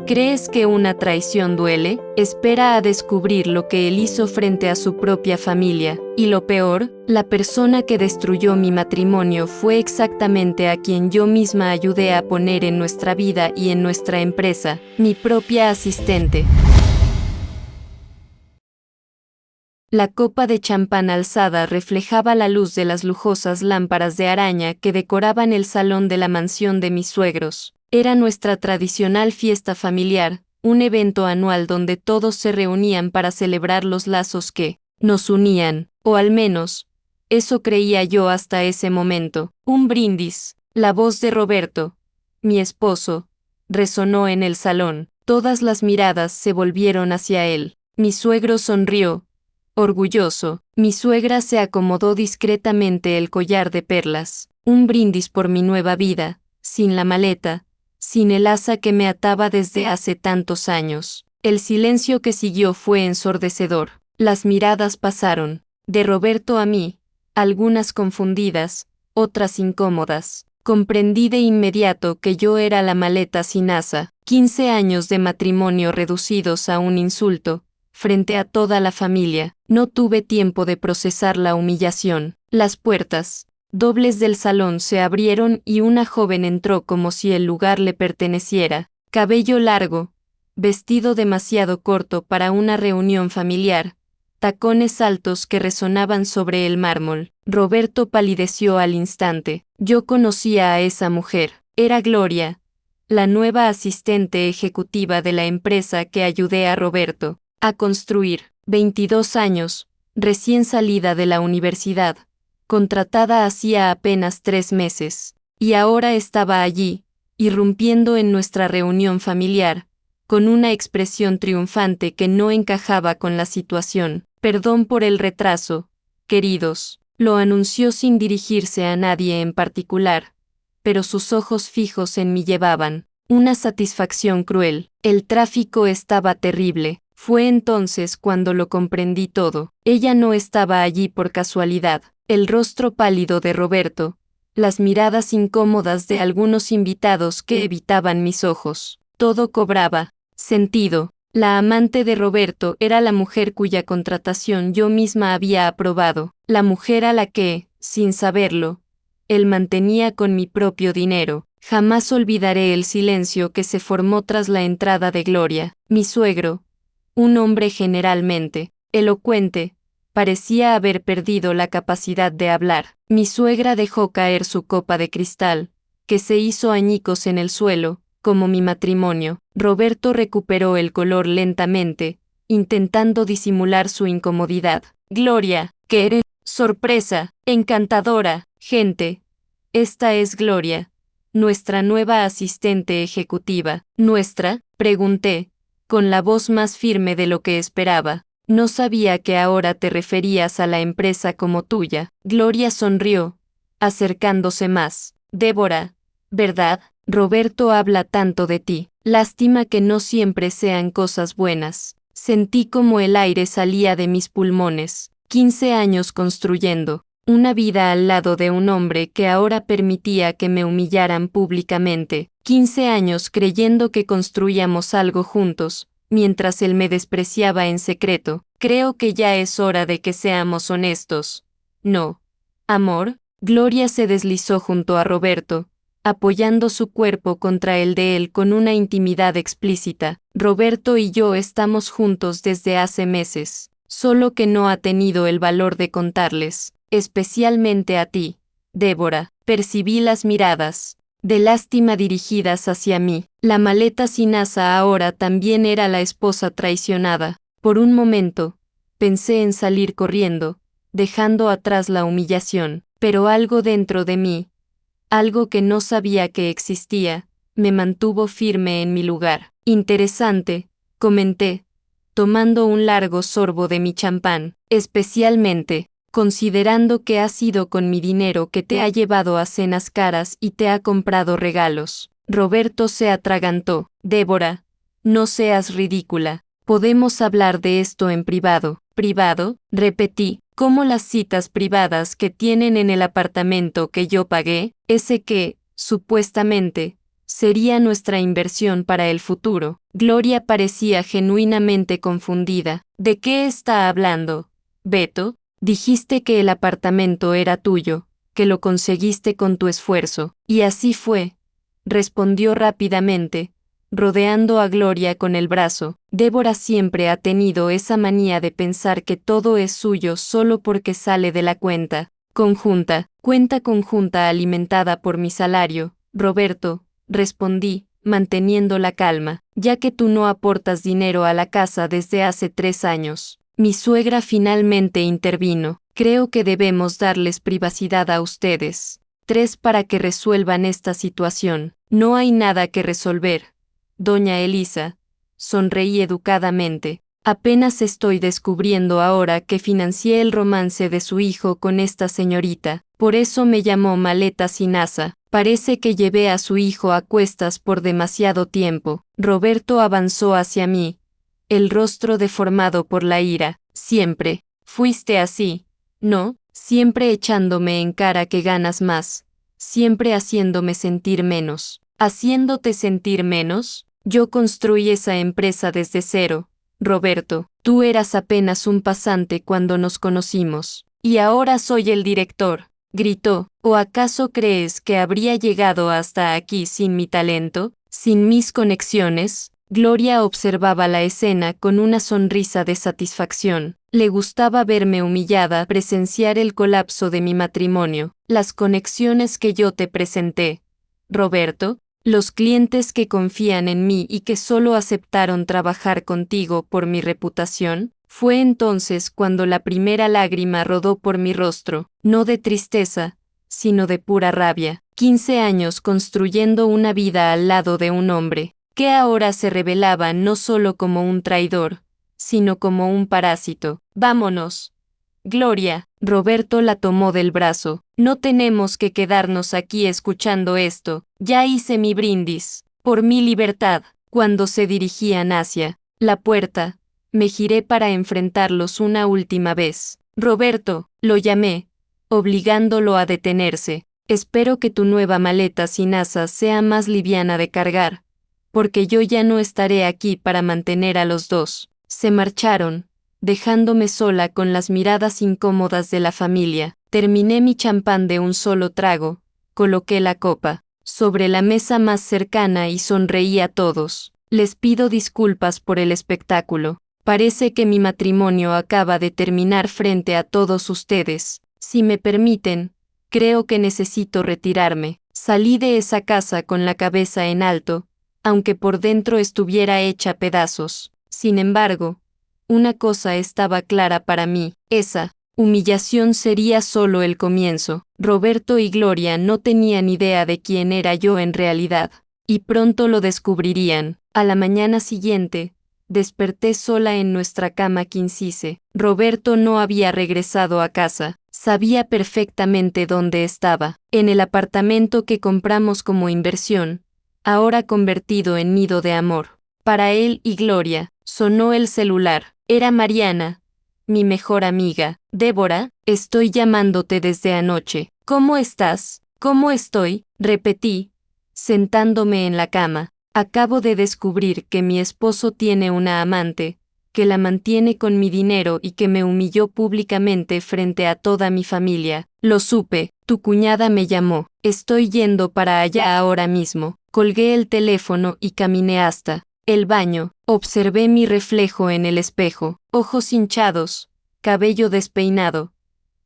¿Crees que una traición duele? Espera a descubrir lo que él hizo frente a su propia familia. Y lo peor, la persona que destruyó mi matrimonio fue exactamente a quien yo misma ayudé a poner en nuestra vida y en nuestra empresa, mi propia asistente. La copa de champán alzada reflejaba la luz de las lujosas lámparas de araña que decoraban el salón de la mansión de mis suegros. Era nuestra tradicional fiesta familiar, un evento anual donde todos se reunían para celebrar los lazos que nos unían, o al menos, eso creía yo hasta ese momento. Un brindis. La voz de Roberto, mi esposo, resonó en el salón. Todas las miradas se volvieron hacia él. Mi suegro sonrió, orgulloso. Mi suegra se acomodó discretamente el collar de perlas. Un brindis por mi nueva vida, sin la maleta, sin el asa que me ataba desde hace tantos años. El silencio que siguió fue ensordecedor. Las miradas pasaron, de Roberto a mí, algunas confundidas, otras incómodas. Comprendí de inmediato que yo era la maleta sin asa. 15 años de matrimonio reducidos a un insulto, frente a toda la familia. No tuve tiempo de procesar la humillación. Las puertas dobles del salón se abrieron y una joven entró como si el lugar le perteneciera. Cabello largo, vestido demasiado corto para una reunión familiar, tacones altos que resonaban sobre el mármol. Roberto palideció al instante. Yo conocía a esa mujer. Era Gloria, la nueva asistente ejecutiva de la empresa que ayudé a Roberto a construir. 22 años, recién salida de la universidad, contratada hacía apenas 3 meses, y ahora estaba allí, irrumpiendo en nuestra reunión familiar, con una expresión triunfante que no encajaba con la situación. Perdón por el retraso, queridos, lo anunció sin dirigirse a nadie en particular, pero sus ojos fijos en mí llevaban una satisfacción cruel. El tráfico estaba terrible. Fue entonces cuando lo comprendí todo. Ella no estaba allí por casualidad. El rostro pálido de Roberto, las miradas incómodas de algunos invitados que evitaban mis ojos. Todo cobraba sentido. La amante de Roberto era la mujer cuya contratación yo misma había aprobado, la mujer a la que, sin saberlo, él mantenía con mi propio dinero. Jamás olvidaré el silencio que se formó tras la entrada de Gloria. Mi suegro, un hombre generalmente elocuente, parecía haber perdido la capacidad de hablar. Mi suegra dejó caer su copa de cristal, que se hizo añicos en el suelo, como mi matrimonio. Roberto recuperó el color lentamente, intentando disimular su incomodidad. Gloria, ¿qué eres? Sorpresa, encantadora, gente. Esta es Gloria, nuestra nueva asistente ejecutiva. ¿Nuestra?, pregunté, con la voz más firme de lo que esperaba. No sabía que ahora te referías a la empresa como tuya. Gloria sonrió, acercándose más. Débora, ¿verdad? Roberto habla tanto de ti. Lástima que no siempre sean cosas buenas. Sentí como el aire salía de mis pulmones. 15 años construyendo una vida al lado de un hombre que ahora permitía que me humillaran públicamente. 15 años creyendo que construíamos algo juntos, mientras él me despreciaba en secreto. Creo que ya es hora de que seamos honestos. ¿No, amor? Gloria se deslizó junto a Roberto, apoyando su cuerpo contra el de él con una intimidad explícita. Roberto y yo estamos juntos desde hace meses, solo que no ha tenido el valor de contarles, especialmente a ti, Débora. Percibí las miradas de lástima dirigidas hacia mí. La maleta sin asa ahora también era la esposa traicionada. Por un momento, pensé en salir corriendo, dejando atrás la humillación, pero algo dentro de mí, algo que no sabía que existía, me mantuvo firme en mi lugar. Interesante, comenté, tomando un largo sorbo de mi champán, especialmente considerando que ha sido con mi dinero que te ha llevado a cenas caras y te ha comprado regalos. Roberto se atragantó. Débora, no seas ridícula. Podemos hablar de esto en privado. ¿Privado?, repetí. ¿Cómo las citas privadas que tienen en el apartamento que yo pagué? Ese que, supuestamente, Sería nuestra inversión para el futuro. Gloria parecía genuinamente confundida. ¿De qué está hablando, Beto? Dijiste que el apartamento era tuyo, que lo conseguiste con tu esfuerzo. Y así fue, respondió rápidamente, rodeando a Gloria con el brazo. Débora siempre ha tenido esa manía de pensar que todo es suyo solo porque sale de la cuenta conjunta alimentada por mi salario. Roberto, respondí, manteniendo la calma, ya que tú no aportas dinero a la casa desde hace 3 años. Mi suegra finalmente intervino. Creo que debemos darles privacidad a ustedes. 3 para que resuelvan esta situación. No hay nada que resolver. Doña Elisa, sonreí educadamente. Apenas estoy descubriendo ahora que financié el romance de su hijo con esta señorita. Por eso me llamó maleta sin asa. Parece que llevé a su hijo a cuestas por demasiado tiempo. Roberto avanzó hacia mí, el rostro deformado por la ira. Siempre fuiste así, ¿no? Siempre echándome en cara que ganas más. Siempre haciéndome sentir menos. ¿Haciéndote sentir menos? Yo construí esa empresa desde cero. Roberto, tú eras apenas un pasante cuando nos conocimos. Y ahora soy el director, gritó. ¿O acaso crees que habría llegado hasta aquí sin mi talento, sin mis conexiones? Gloria observaba la escena con una sonrisa de satisfacción. Le gustaba verme humillada, presenciar el colapso de mi matrimonio, las conexiones que yo te presenté. Roberto, los clientes que confían en mí y que solo aceptaron trabajar contigo por mi reputación. Fue entonces cuando la primera lágrima rodó por mi rostro, no de tristeza, sino de pura rabia. 15 años construyendo una vida al lado de un hombre, que ahora se revelaba no solo como un traidor, sino como un parásito. Vámonos. Gloria, Roberto la tomó del brazo. No tenemos que quedarnos aquí escuchando esto. Ya hice mi brindis. Por mi libertad. Cuando se dirigían hacia la puerta, me giré para enfrentarlos una última vez. Roberto, lo llamé, obligándolo a detenerse. Espero que tu nueva maleta sin asas sea más liviana de cargar, porque yo ya no estaré aquí para mantener a los dos. Se marcharon, dejándome sola con las miradas incómodas de la familia. Terminé mi champán de un solo trago, coloqué la copa sobre la mesa más cercana y sonreí a todos. Les pido disculpas por el espectáculo. Parece que mi matrimonio acaba de terminar frente a todos ustedes. Si me permiten, creo que necesito retirarme. Salí de esa casa con la cabeza en alto, aunque por dentro estuviera hecha pedazos. Sin embargo, una cosa estaba clara para mí, esa humillación sería solo el comienzo. Roberto y Gloria no tenían idea de quién era yo en realidad, y pronto lo descubrirían. A la mañana siguiente, desperté sola en nuestra cama quincise. Roberto no había regresado a casa. Sabía perfectamente dónde estaba, en el apartamento que compramos como inversión, ahora convertido en nido de amor. Para él y Gloria, sonó el celular. Era Mariana, mi mejor amiga. Débora, estoy llamándote desde anoche. ¿Cómo estás? ¿Cómo estoy? Repetí, sentándome en la cama. Acabo de descubrir que mi esposo tiene una amante, que la mantiene con mi dinero y que me humilló públicamente frente a toda mi familia. Lo supe, tu cuñada me llamó. Estoy yendo para allá ahora mismo. Colgué el teléfono y caminé hasta el baño. Observé mi reflejo en el espejo. Ojos hinchados, cabello despeinado,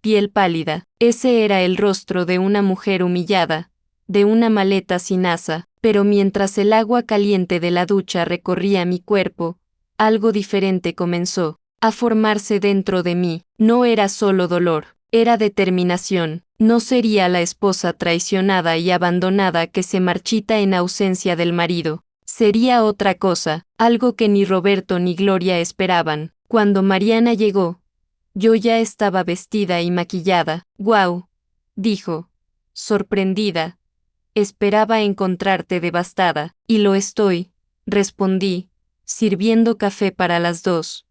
piel pálida. Ese era el rostro de una mujer humillada, de una maleta sin asa. Pero mientras el agua caliente de la ducha recorría mi cuerpo, algo diferente comenzó a formarse dentro de mí. No era solo dolor, era determinación. No sería la esposa traicionada y abandonada que se marchita en ausencia del marido. Sería otra cosa, algo que ni Roberto ni Gloria esperaban. Cuando Mariana llegó, yo ya estaba vestida y maquillada. «¡Guau!», dijo, sorprendida. Esperaba encontrarte devastada. Y lo estoy, respondí, sirviendo café para las dos.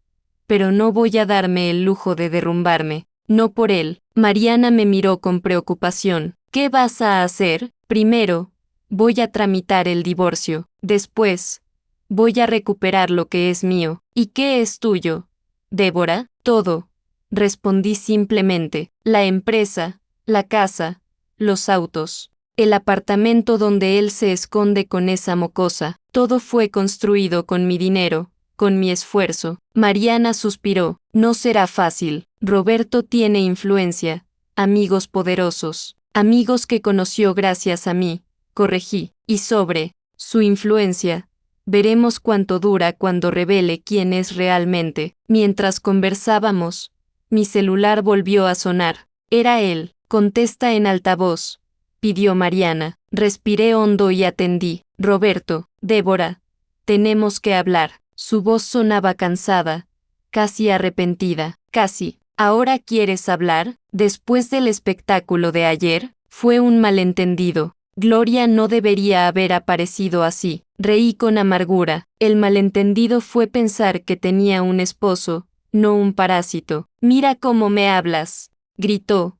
Pero no voy a darme el lujo de derrumbarme. No por él. Mariana me miró con preocupación. ¿Qué vas a hacer? Primero, voy a tramitar el divorcio. Después, voy a recuperar lo que es mío. ¿Y qué es tuyo, Débora? Todo. Respondí simplemente. La empresa, la casa, los autos, el apartamento donde él se esconde con esa mocosa. Todo fue construido con mi dinero, con mi esfuerzo. Mariana suspiró. No será fácil. Roberto tiene influencia, amigos poderosos, amigos que conoció gracias a mí, corregí, y sobre su influencia, veremos cuánto dura cuando revele quién es realmente. Mientras conversábamos, mi celular volvió a sonar. Era él. Contesta en altavoz, pidió Mariana. Respiré hondo y atendí. Roberto, Débora, tenemos que hablar. Su voz sonaba cansada, casi arrepentida. Casi. ¿Ahora quieres hablar? Después del espectáculo de ayer, fue un malentendido. Gloria no debería haber aparecido así. Reí con amargura. El malentendido fue pensar que tenía un esposo, no un parásito. Mira cómo me hablas, gritó,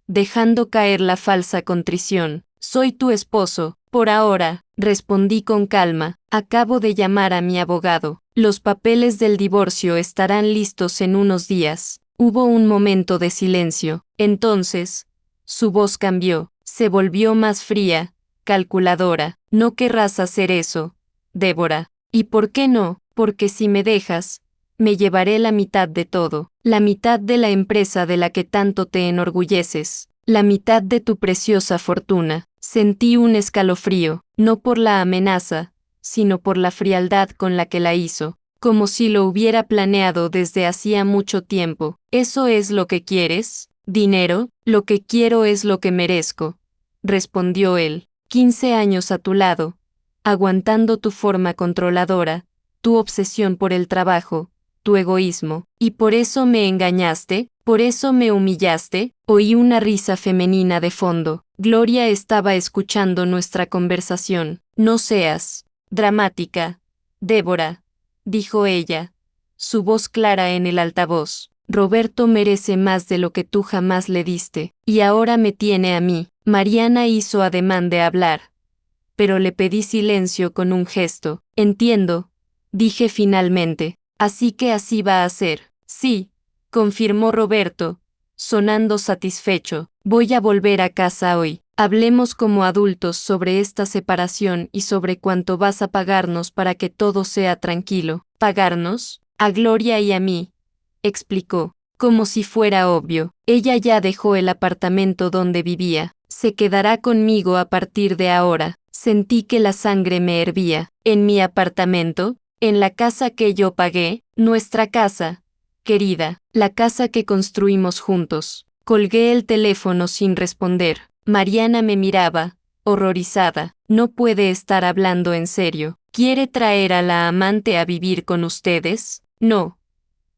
dejando caer la falsa contrición. Soy tu esposo, por ahora, respondí con calma. Acabo de llamar a mi abogado. Los papeles del divorcio estarán listos en unos días. Hubo un momento de silencio. Entonces, su voz cambió, se volvió más fría, calculadora. No querrás hacer eso, Débora. ¿Y por qué no? Porque si me dejas, me llevaré la mitad de todo, la mitad de la empresa de la que tanto te enorgulleces, la mitad de tu preciosa fortuna. Sentí un escalofrío, no por la amenaza, sino por la frialdad con la que la hizo, como si lo hubiera planeado desde hacía mucho tiempo. ¿Eso es lo que quieres? ¿Dinero? Lo que quiero es lo que merezco, respondió él. 15 años a tu lado, aguantando tu forma controladora, tu obsesión por el trabajo, tu egoísmo. ¿Y por eso me engañaste? ¿Por eso me humillaste? Oí una risa femenina de fondo. Gloria estaba escuchando nuestra conversación. No seas dramática, Débora, dijo ella, su voz clara en el altavoz. Roberto merece más de lo que tú jamás le diste, y ahora me tiene a mí. Mariana hizo ademán de hablar, pero le pedí silencio con un gesto. Entiendo, dije finalmente. Así que así va a ser. Sí, confirmó Roberto, sonando satisfecho. Voy a volver a casa hoy. Hablemos como adultos sobre esta separación y sobre cuánto vas a pagarnos para que todo sea tranquilo. ¿Pagarnos? A Gloria y a mí, explicó, como si fuera obvio. Ella ya dejó el apartamento donde vivía. Se quedará conmigo a partir de ahora. Sentí que la sangre me hervía. ¿En mi apartamento? ¿En la casa que yo pagué? Nuestra casa, querida, la casa que construimos juntos. Colgué el teléfono sin responder. Mariana me miraba, horrorizada. No puede estar hablando en serio. ¿Quiere traer a la amante a vivir con ustedes? No.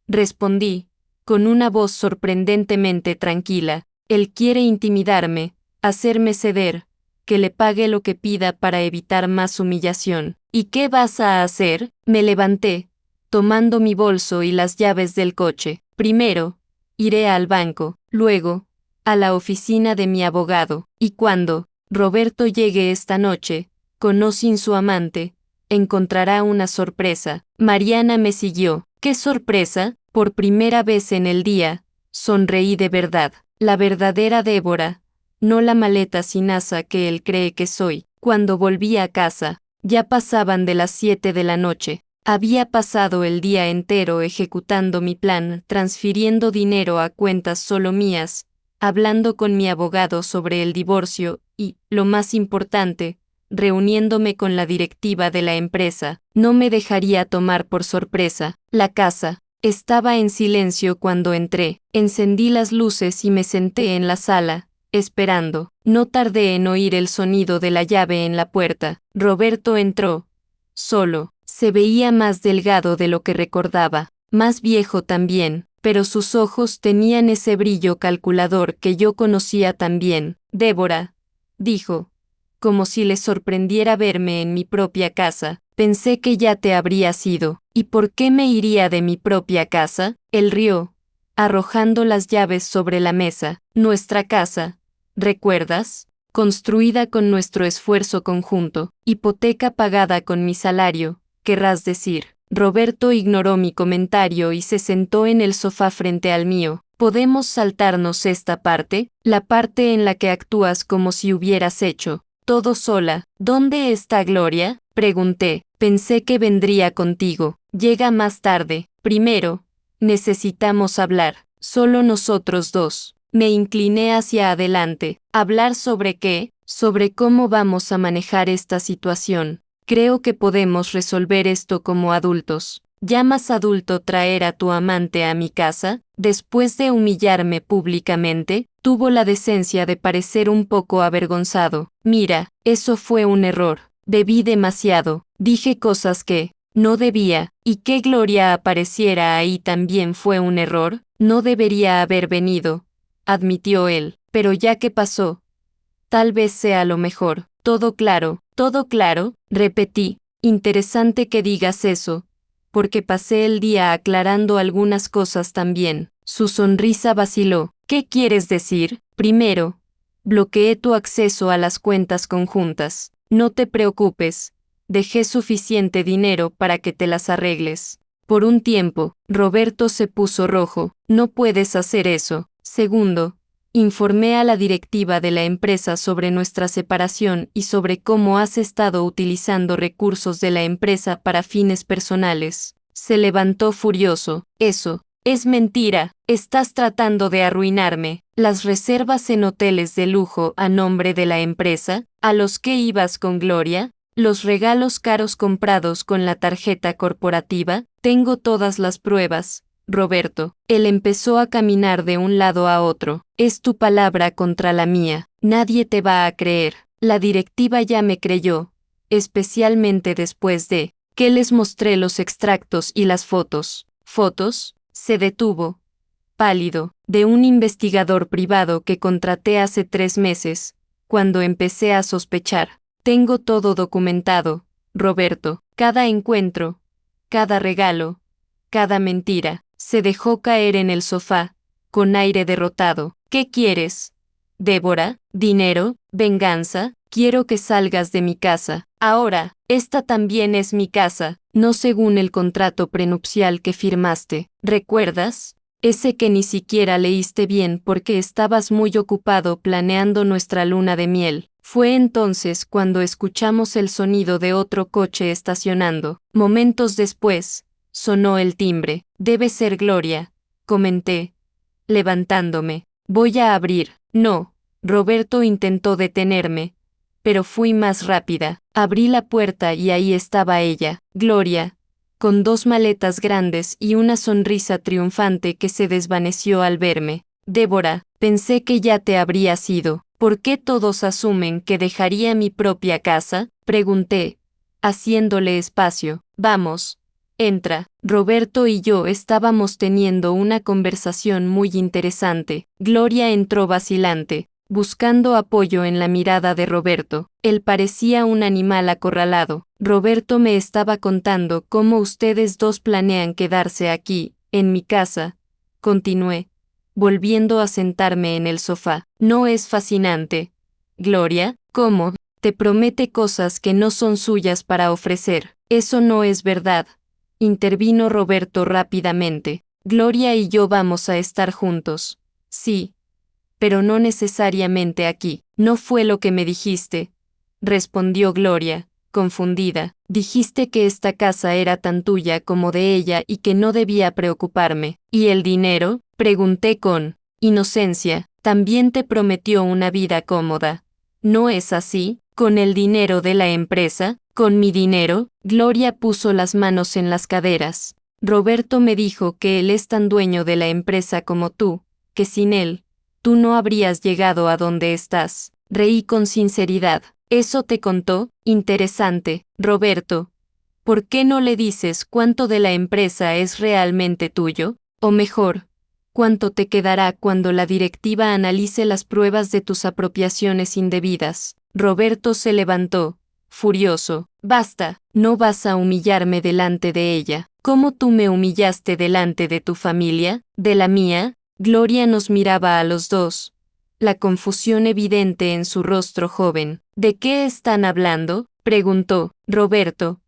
Respondí, con una voz sorprendentemente tranquila. Él quiere intimidarme, hacerme ceder, que le pague lo que pida para evitar más humillación. ¿Y qué vas a hacer? Me levanté, tomando mi bolso y las llaves del coche. Primero, iré al banco, luego, a la oficina de mi abogado, y cuando Roberto llegue esta noche, con o sin su amante, encontrará una sorpresa. Mariana me siguió. ¿Qué sorpresa? Por primera vez en el día, sonreí de verdad. La verdadera Débora, no la maleta sin asa que él cree que soy. Cuando volví a casa, ya pasaban de las 7 de la noche. Había pasado el día entero ejecutando mi plan, transfiriendo dinero a cuentas solo mías, hablando con mi abogado sobre el divorcio y, lo más importante, reuniéndome con la directiva de la empresa. No me dejaría tomar por sorpresa. La casa estaba en silencio cuando entré. Encendí las luces y me senté en la sala, esperando. No tardé en oír el sonido de la llave en la puerta. Roberto entró. Solo. Se veía más delgado de lo que recordaba, más viejo también, pero sus ojos tenían ese brillo calculador que yo conocía tan bien. Débora, dijo, como si le sorprendiera verme en mi propia casa. Pensé que ya te habrías ido. ¿Y por qué me iría de mi propia casa? Él rió, arrojando las llaves sobre la mesa. Nuestra casa, ¿recuerdas? construida con nuestro esfuerzo conjunto, hipoteca pagada con mi salario, querrás decir. Roberto ignoró mi comentario y se sentó en el sofá frente al mío. ¿Podemos saltarnos esta parte? La parte en la que actúas como si hubieras hecho todo sola. ¿Dónde está Gloria? Pregunté. Pensé que vendría contigo. Llega más tarde. Primero, necesitamos hablar. Solo nosotros dos. Me incliné hacia adelante. ¿Hablar sobre qué? Sobre cómo vamos a manejar esta situación. Creo que podemos resolver esto como adultos. ¿Llamas adulto traer a tu amante a mi casa? Después de humillarme públicamente, tuvo la decencia de parecer un poco avergonzado. Mira, eso fue un error. Bebí demasiado. Dije cosas que no debía, y que Gloria apareciera ahí también fue un error. No debería haber venido, admitió él. Pero ya que pasó, tal vez sea lo mejor. Todo claro, repetí. Interesante que digas eso, porque pasé el día aclarando algunas cosas también. Su sonrisa vaciló. ¿Qué quieres decir? Primero, bloqueé tu acceso a las cuentas conjuntas. No te preocupes, dejé suficiente dinero para que te las arregles. Por un tiempo, Roberto se puso rojo. No puedes hacer eso. Segundo, informé a la directiva de la empresa sobre nuestra separación y sobre cómo has estado utilizando recursos de la empresa para fines personales. Se levantó furioso. Eso es mentira. Estás tratando de arruinarme. Las reservas en hoteles de lujo a nombre de la empresa, a los que ibas con Gloria, los regalos caros comprados con la tarjeta corporativa, tengo todas las pruebas. Roberto, él empezó a caminar de un lado a otro. Es tu palabra contra la mía. Nadie te va a creer. La directiva ya me creyó, especialmente después de que les mostré los extractos y las fotos. ¿Fotos? Se detuvo, pálido, de un investigador privado que contraté hace 3 meses, cuando empecé a sospechar. Tengo todo documentado, Roberto, cada encuentro, cada regalo, cada mentira. Se dejó caer en el sofá, con aire derrotado. ¿Qué quieres? Débora, dinero, venganza, quiero que salgas de mi casa. Ahora, esta también es mi casa, no según el contrato prenupcial que firmaste. ¿Recuerdas? Ese que ni siquiera leíste bien porque estabas muy ocupado planeando nuestra luna de miel. Fue entonces cuando escuchamos el sonido de otro coche estacionando. Momentos después, sonó el timbre. Debe ser Gloria, comenté, levantándome. Voy a abrir. No. Roberto intentó detenerme, pero fui más rápida. Abrí la puerta y ahí estaba ella, Gloria, con 2 maletas grandes y una sonrisa triunfante que se desvaneció al verme. Débora, pensé que ya te habrías ido. ¿Por qué todos asumen que dejaría mi propia casa? Pregunté, haciéndole espacio. Vamos. Entra. Roberto y yo estábamos teniendo una conversación muy interesante. Gloria entró vacilante, buscando apoyo en la mirada de Roberto. Él parecía un animal acorralado. Roberto me estaba contando cómo ustedes dos planean quedarse aquí, en mi casa. Continué, volviendo a sentarme en el sofá. ¿No es fascinante? Gloria, ¿cómo? Te promete cosas que no son suyas para ofrecer. Eso no es verdad. Intervino Roberto rápidamente. Gloria y yo vamos a estar juntos. Sí. Pero no necesariamente aquí. No fue lo que me dijiste, respondió Gloria, confundida. Dijiste que esta casa era tan tuya como de ella y que no debía preocuparme. ¿Y el dinero? Pregunté con inocencia. También te prometió una vida cómoda. ¿No es así? ¿Con el dinero de la empresa? ¿Con mi dinero? Gloria puso las manos en las caderas. Roberto me dijo que él es tan dueño de la empresa como tú, que sin él, tú no habrías llegado a donde estás. Reí con sinceridad. ¿Eso te contó? Interesante, Roberto. ¿Por qué no le dices cuánto de la empresa es realmente tuyo? O mejor, ¿cuánto te quedará cuando la directiva analice las pruebas de tus apropiaciones indebidas? Roberto se levantó, furioso. Basta, no vas a humillarme delante de ella. ¿Cómo tú me humillaste delante de tu familia? ¿De la mía? Gloria nos miraba a los dos, la confusión evidente en su rostro joven. ¿De qué están hablando?, preguntó. Roberto.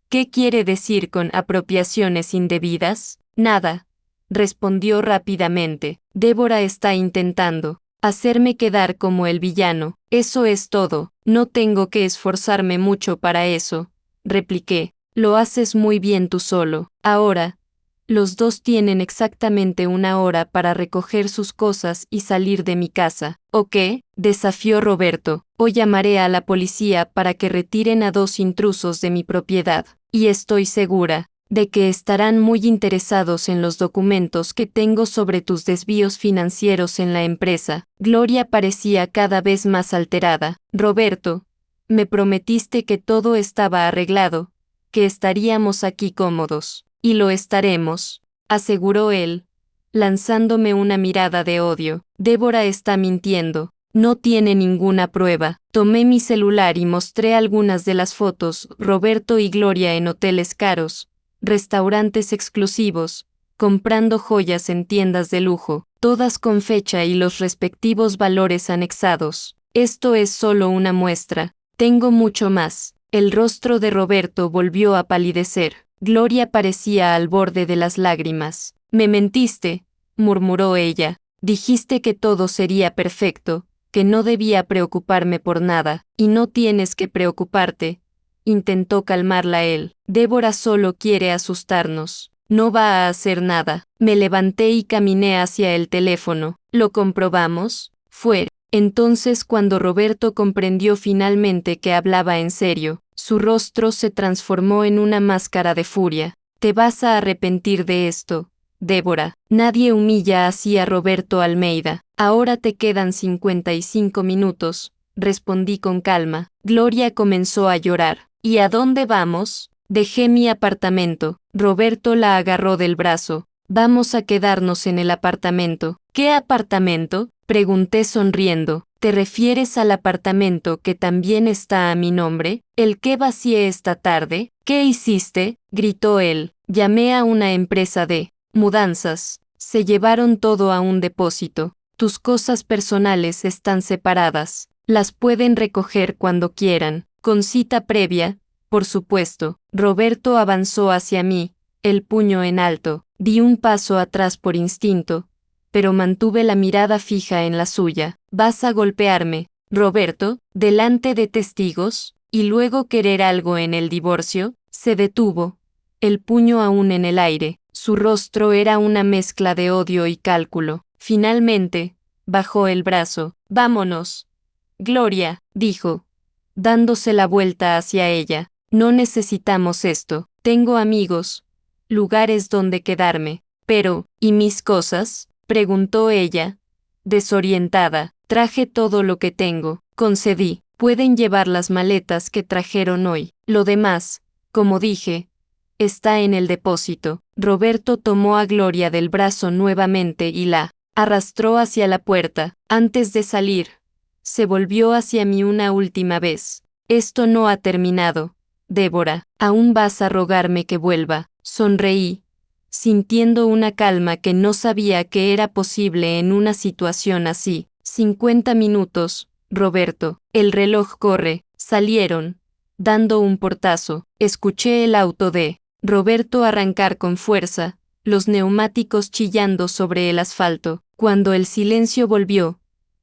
¿Qué quiere decir con apropiaciones indebidas? Nada, respondió rápidamente. Débora está intentando hacerme quedar como el villano. Eso es todo. No tengo que esforzarme mucho para eso, repliqué. Lo haces muy bien tú solo. Ahora, los dos tienen exactamente una hora para recoger sus cosas y salir de mi casa. ¿O qué?, desafió Roberto. O llamaré a la policía para que retiren a 2 intrusos de mi propiedad. Y estoy segura de que estarán muy interesados en los documentos que tengo sobre tus desvíos financieros en la empresa. Gloria parecía cada vez más alterada. Roberto, me prometiste que todo estaba arreglado, que estaríamos aquí cómodos. Y lo estaremos, aseguró él, lanzándome una mirada de odio. Débora está mintiendo. No tiene ninguna prueba. Tomé mi celular y mostré algunas de las fotos. Roberto y Gloria en hoteles caros, restaurantes exclusivos, comprando joyas en tiendas de lujo, todas con fecha y los respectivos valores anexados. Esto es solo una muestra. Tengo mucho más. El rostro de Roberto volvió a palidecer. Gloria parecía al borde de las lágrimas. Me mentiste, murmuró ella. Dijiste que todo sería perfecto, que no debía preocuparme por nada, y no tienes que preocuparte. Intentó calmarla él. Débora solo quiere asustarnos. No va a hacer nada. Me levanté y caminé hacia el teléfono. ¿Lo comprobamos? Fue entonces cuando Roberto comprendió finalmente que hablaba en serio. Su rostro se transformó en una máscara de furia. Te vas a arrepentir de esto, Débora. Nadie humilla así a Roberto Almeida. Ahora te quedan 55 minutos, respondí con calma. Gloria comenzó a llorar. ¿Y a dónde vamos? Dejé mi apartamento. Roberto la agarró del brazo. Vamos a quedarnos en el apartamento. ¿Qué apartamento?, pregunté sonriendo. ¿Te refieres al apartamento que también está a mi nombre? ¿El que vacié esta tarde? ¿Qué hiciste?, gritó él. Llamé a una empresa de mudanzas. Se llevaron todo a un depósito. Tus cosas personales están separadas. Las pueden recoger cuando quieran. Con cita previa, por supuesto. Roberto avanzó hacia mí, el puño en alto. Di un paso atrás por instinto, pero mantuve la mirada fija en la suya. ¿Vas a golpearme, Roberto, delante de testigos, y luego querer algo en el divorcio? Se detuvo, el puño aún en el aire. Su rostro era una mezcla de odio y cálculo. Finalmente, bajó el brazo. Vámonos. Gloria, dijo, dándose la vuelta hacia ella. No necesitamos esto. Tengo amigos, lugares donde quedarme. Pero, ¿y mis cosas?, preguntó ella, desorientada. Traje todo lo que tengo, concedí. Pueden llevar las maletas que trajeron hoy. Lo demás, como dije, está en el depósito. Roberto tomó a Gloria del brazo nuevamente y la arrastró hacia la puerta. Antes de salir, se volvió hacia mí una última vez. Esto no ha terminado, Débora. ¿Aún vas a rogarme que vuelva? Sonreí, sintiendo una calma que no sabía que era posible en una situación así. 50 minutos, Roberto. El reloj corre. Salieron, dando un portazo. Escuché el auto de Roberto arrancar con fuerza, los neumáticos chillando sobre el asfalto. Cuando el silencio volvió,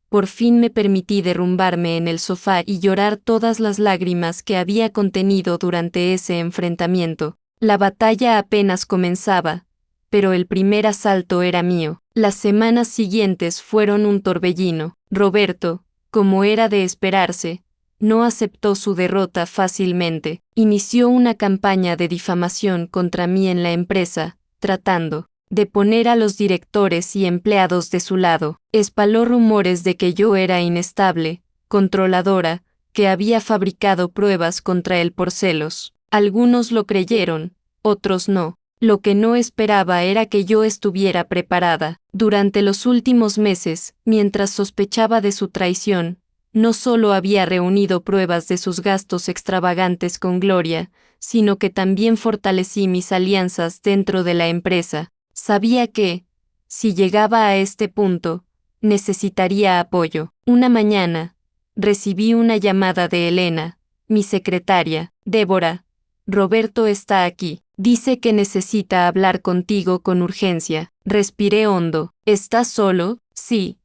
por fin me permití derrumbarme en el sofá y llorar todas las lágrimas que había contenido durante ese enfrentamiento. La batalla apenas comenzaba, pero el primer asalto era mío. Las semanas siguientes fueron un torbellino. Roberto, como era de esperarse, no aceptó su derrota fácilmente. Inició una campaña de difamación contra mí en la empresa, tratando de poner a los directores y empleados de su lado. Espaló rumores de que yo era inestable, controladora, que había fabricado pruebas contra él por celos. Algunos lo creyeron, otros no. Lo que no esperaba era que yo estuviera preparada. Durante los últimos meses, mientras sospechaba de su traición, no solo había reunido pruebas de sus gastos extravagantes con Gloria, sino que también fortalecí mis alianzas dentro de la empresa. Sabía que, si llegaba a este punto, necesitaría apoyo. Una mañana, recibí una llamada de Elena, mi secretaria. Débora, Roberto está aquí. Dice que necesita hablar contigo con urgencia. Respiré hondo. ¿Estás solo? Sí.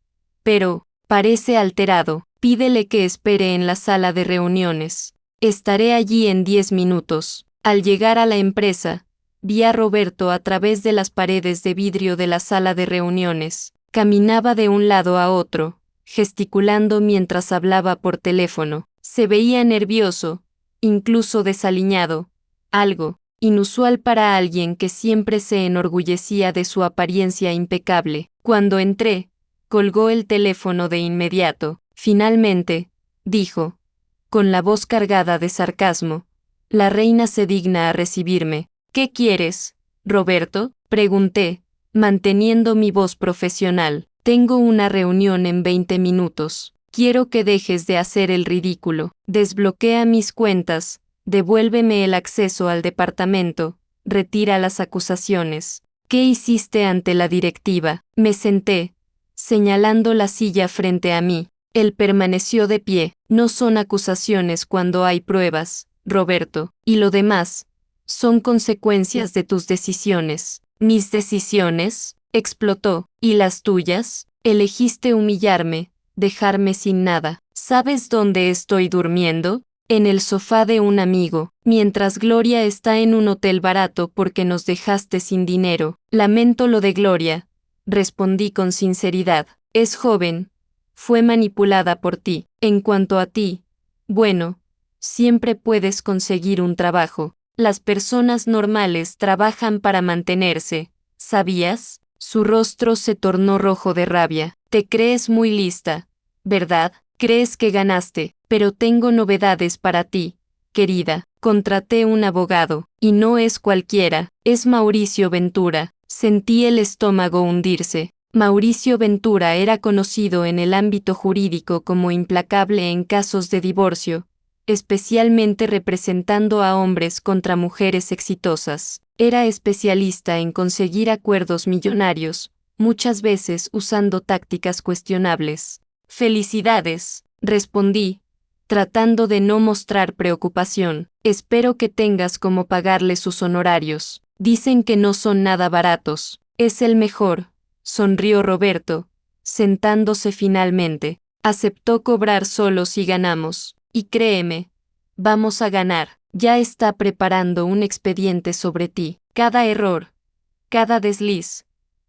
Pero, parece alterado. Pídele que espere en la sala de reuniones. Estaré allí en 10 minutos. Al llegar a la empresa, vi a Roberto a través de las paredes de vidrio de la sala de reuniones. Caminaba de un lado a otro, gesticulando mientras hablaba por teléfono. Se veía nervioso, incluso desaliñado, algo inusual para alguien que siempre se enorgullecía de su apariencia impecable. Cuando entré, colgó el teléfono de inmediato. Finalmente, dijo, con la voz cargada de sarcasmo, la reina se digna a recibirme. ¿Qué quieres, Roberto? Pregunté, manteniendo mi voz profesional. Tengo una reunión en 20 minutos. Quiero que dejes de hacer el ridículo. Desbloquea mis cuentas, devuélveme el acceso al departamento, retira las acusaciones. ¿Qué hiciste ante la directiva? Me senté, señalando la silla frente a mí. Él permaneció de pie. No son acusaciones cuando hay pruebas, Roberto, y lo demás son consecuencias de tus decisiones. ¿Mis decisiones? Explotó. ¿Y las tuyas? Elegiste humillarme, dejarme sin nada. ¿Sabes dónde estoy durmiendo? En el sofá de un amigo, mientras Gloria está en un hotel barato porque nos dejaste sin dinero. Lamento lo de Gloria, respondí con sinceridad. Es joven. Fue manipulada por ti. En cuanto a ti, bueno, siempre puedes conseguir un trabajo. Las personas normales trabajan para mantenerse, ¿sabías? Su rostro se tornó rojo de rabia. Te crees muy lista, ¿verdad? Crees que ganaste, pero tengo novedades para ti, querida. Contraté un abogado, y no es cualquiera, es Mauricio Ventura. Sentí el estómago hundirse. Mauricio Ventura era conocido en el ámbito jurídico como implacable en casos de divorcio, especialmente representando a hombres contra mujeres exitosas. Era especialista en conseguir acuerdos millonarios, muchas veces usando tácticas cuestionables. Felicidades, respondí, tratando de no mostrar preocupación. Espero que tengas cómo pagarle sus honorarios. Dicen que no son nada baratos. Es el mejor, sonrió Roberto, sentándose finalmente. Aceptó cobrar solo si ganamos. Y créeme, vamos a ganar. Ya está preparando un expediente sobre ti. Cada error, cada desliz,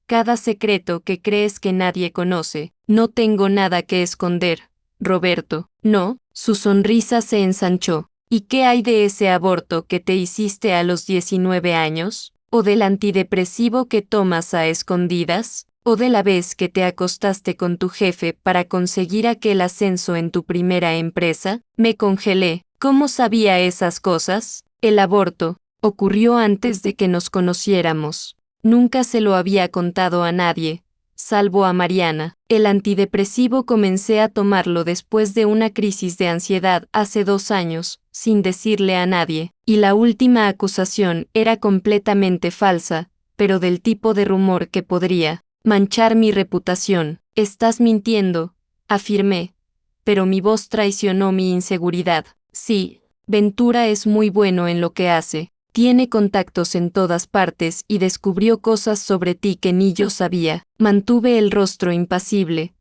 cada secreto que crees que nadie conoce. No tengo nada que esconder, Roberto. No, su sonrisa se ensanchó. ¿Y qué hay de ese aborto que te hiciste a los 19 años? ¿O del antidepresivo que tomas a escondidas? ¿O de la vez que te acostaste con tu jefe para conseguir aquel ascenso en tu primera empresa? Me congelé. ¿Cómo sabía esas cosas? El aborto ocurrió antes de que nos conociéramos. Nunca se lo había contado a nadie, salvo a Mariana. El antidepresivo comencé a tomarlo después de una crisis de ansiedad hace 2 años, sin decirle a nadie. Y la última acusación era completamente falsa, pero del tipo de rumor que podría manchar mi reputación. Estás mintiendo, afirmé, pero mi voz traicionó mi inseguridad. Sí, Ventura es muy bueno en lo que hace. Tiene contactos en todas partes y descubrió cosas sobre ti que ni yo sabía. Mantuve el rostro impasible,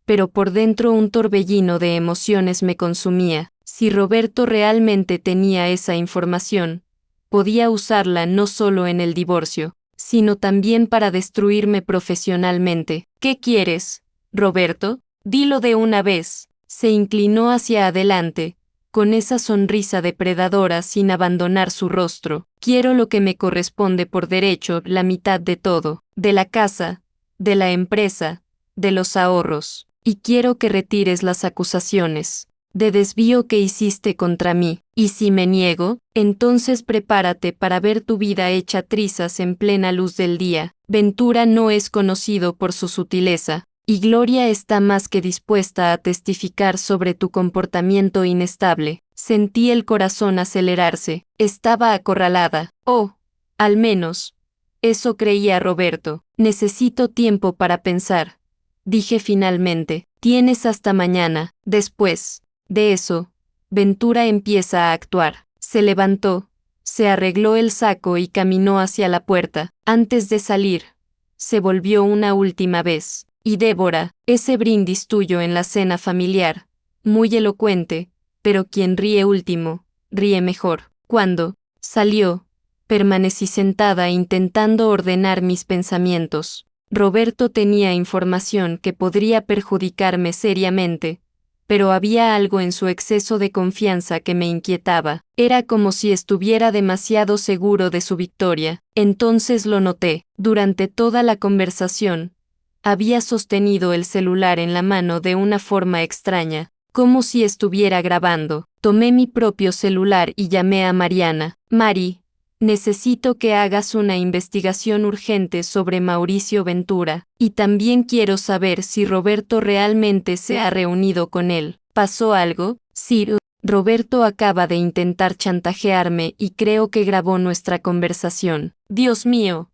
pero por dentro un torbellino de emociones me consumía. Si Roberto realmente tenía esa información, podía usarla no solo en el divorcio, sino también para destruirme profesionalmente. ¿Qué quieres, Roberto? Dilo de una vez. Se inclinó hacia adelante, con esa sonrisa depredadora sin abandonar su rostro. Quiero lo que me corresponde por derecho, la mitad de todo, de la casa, de la empresa, de los ahorros, y quiero que retires las acusaciones de desvío que hiciste contra mí. Y si me niego, entonces prepárate para ver tu vida hecha trizas en plena luz del día. Ventura no es conocido por su sutileza, y Gloria está más que dispuesta a testificar sobre tu comportamiento inestable. Sentí el corazón acelerarse. Estaba acorralada. Oh, al menos, eso creía Roberto. Necesito tiempo para pensar, dije finalmente. Tienes hasta mañana. Después de eso, Ventura empieza a actuar. Se levantó, se arregló el saco y caminó hacia la puerta. Antes de salir, se volvió una última vez. Y Débora, ese brindis tuyo en la cena familiar, muy elocuente, pero quien ríe último, ríe mejor. Cuando salió, permanecí sentada intentando ordenar mis pensamientos. Roberto tenía información que podría perjudicarme seriamente, pero había algo en su exceso de confianza que me inquietaba. Era como si estuviera demasiado seguro de su victoria. Entonces lo noté. Durante toda la conversación, había sostenido el celular en la mano de una forma extraña, como si estuviera grabando. Tomé mi propio celular y llamé a Mariana. Mari, necesito que hagas una investigación urgente sobre Mauricio Ventura, y también quiero saber si Roberto realmente se ha reunido con él. ¿Pasó algo? Sí, Roberto acaba de intentar chantajearme y creo que grabó nuestra conversación. Dios mío.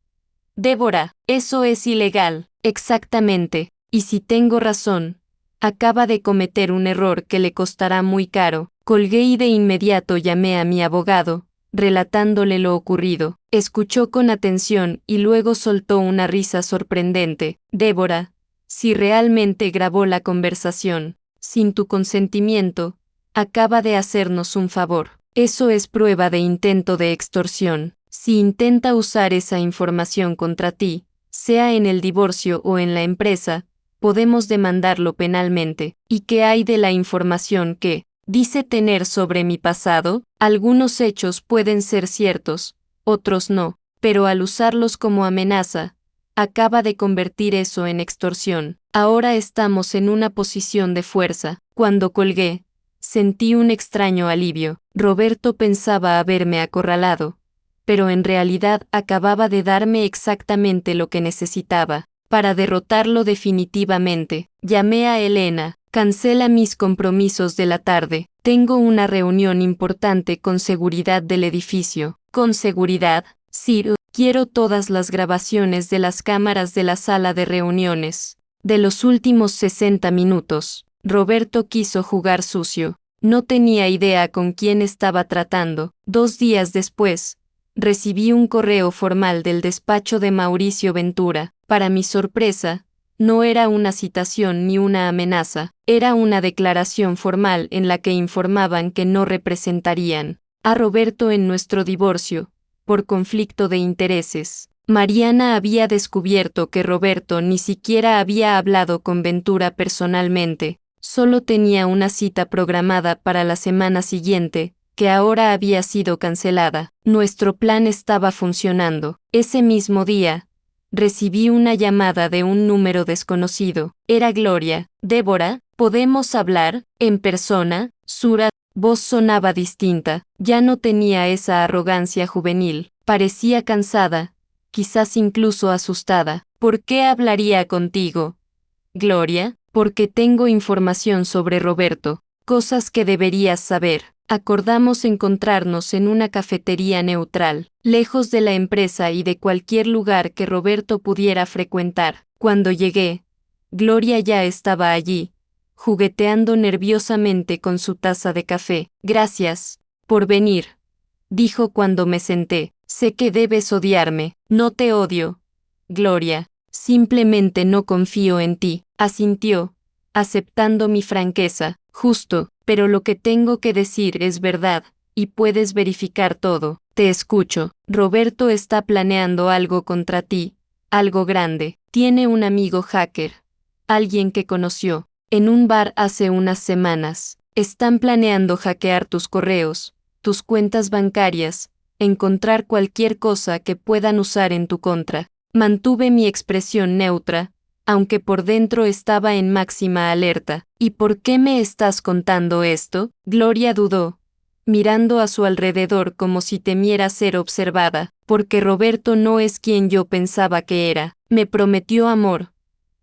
Débora, eso es ilegal. Exactamente. Y si tengo razón, acaba de cometer un error que le costará muy caro. Colgué y de inmediato llamé a mi abogado, relatándole lo ocurrido. Escuchó con atención y luego soltó una risa sorprendente. Débora, si realmente grabó la conversación, sin tu consentimiento, acaba de hacernos un favor. Eso es prueba de intento de extorsión. Si intenta usar esa información contra ti, sea en el divorcio o en la empresa, podemos demandarlo penalmente. ¿Y qué hay de la información que dice tener sobre mi pasado? Algunos hechos pueden ser ciertos, otros no, pero al usarlos como amenaza, acaba de convertir eso en extorsión. Ahora estamos en una posición de fuerza. Cuando colgué, sentí un extraño alivio. Roberto pensaba haberme acorralado, pero en realidad acababa de darme exactamente lo que necesitaba. Para derrotarlo definitivamente, llamé a Elena. Cancela mis compromisos de la tarde. Tengo una reunión importante con seguridad del edificio. ¿Con seguridad? Sí, quiero todas las grabaciones de las cámaras de la sala de reuniones. De los últimos 60 minutos. Roberto quiso jugar sucio. No tenía idea con quién estaba tratando. 2 días después, recibí un correo formal del despacho de Mauricio Ventura. Para mi sorpresa, no era una citación ni una amenaza, era una declaración formal en la que informaban que no representarían a Roberto en nuestro divorcio, por conflicto de intereses. Mariana había descubierto que Roberto ni siquiera había hablado con Ventura personalmente, solo tenía una cita programada para la semana siguiente, que ahora había sido cancelada. Nuestro plan estaba funcionando. Ese mismo día, recibí una llamada de un número desconocido. Era Gloria. Débora, ¿podemos hablar en persona? Su voz sonaba distinta. Ya no tenía esa arrogancia juvenil. Parecía cansada, quizás incluso asustada. ¿Por qué hablaría contigo, Gloria? Porque tengo información sobre Roberto, cosas que deberías saber. Acordamos encontrarnos en una cafetería neutral, lejos de la empresa y de cualquier lugar que Roberto pudiera frecuentar. Cuando llegué, Gloria ya estaba allí, jugueteando nerviosamente con su taza de café. Gracias por venir, dijo cuando me senté. Sé que debes odiarme. No te odio, Gloria. Simplemente no confío en ti, asintió, aceptando mi franqueza. Justo, pero lo que tengo que decir es verdad, y puedes verificar todo. Te escucho. Roberto está planeando algo contra ti, algo grande. Tiene un amigo hacker, alguien que conoció en un bar hace unas semanas. Están planeando hackear tus correos, tus cuentas bancarias, encontrar cualquier cosa que puedan usar en tu contra. Mantuve mi expresión neutra, aunque por dentro estaba en máxima alerta. ¿Y por qué me estás contando esto? Gloria dudó, mirando a su alrededor como si temiera ser observada. Porque Roberto no es quien yo pensaba que era. Me prometió amor,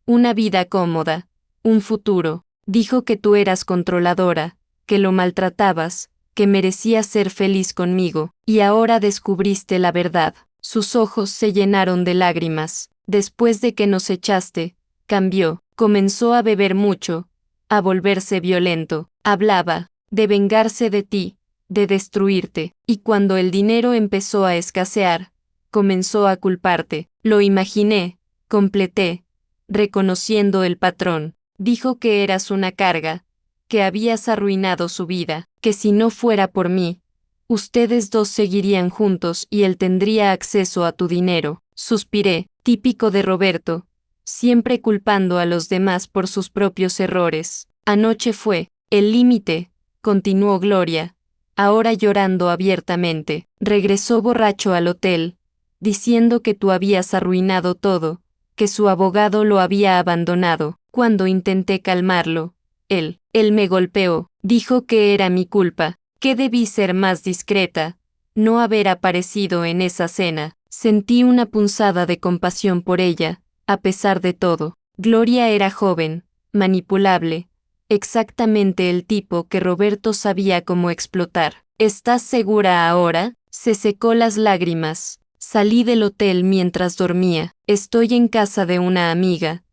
una vida cómoda, un futuro. Dijo que tú eras controladora, que lo maltratabas, que merecías ser feliz conmigo. Y ahora descubriste la verdad. Sus ojos se llenaron de lágrimas. Después de que nos echaste, cambió. Comenzó a beber mucho, a volverse violento. Hablaba de vengarse de ti, de destruirte, y cuando el dinero empezó a escasear, comenzó a culparte. Lo imaginé, completé, reconociendo el patrón. Dijo que eras una carga, que habías arruinado su vida, que si no fuera por mí, ustedes dos seguirían juntos y él tendría acceso a tu dinero. Suspiré, típico de Roberto, siempre culpando a los demás por sus propios errores. Anoche fue el límite, continuó Gloria, ahora llorando abiertamente. Regresó borracho al hotel, diciendo que tú habías arruinado todo, que su abogado lo había abandonado. Cuando intenté calmarlo, él me golpeó, dijo que era mi culpa, que debí ser más discreta, no haber aparecido en esa cena. Sentí una punzada de compasión por ella, a pesar de todo. Gloria era joven, manipulable, exactamente el tipo que Roberto sabía cómo explotar. ¿Estás segura ahora? Se secó las lágrimas. Salí del hotel mientras dormía. Estoy en casa de una amiga,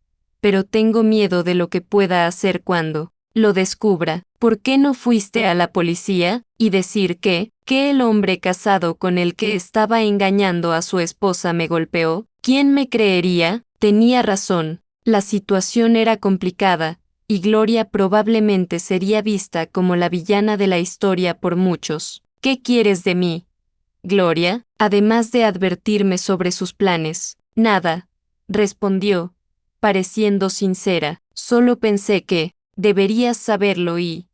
pero tengo miedo de lo que pueda hacer cuando lo descubra. ¿Por qué no fuiste a la policía y decir que el hombre casado con el que estaba engañando a su esposa me golpeó? ¿Quién me creería? Tenía razón. La situación era complicada, y Gloria probablemente sería vista como la villana de la historia por muchos. ¿Qué quieres de mí, Gloria? Además de advertirme sobre sus planes. Nada, respondió, pareciendo sincera. Solo pensé que deberías saberlo y,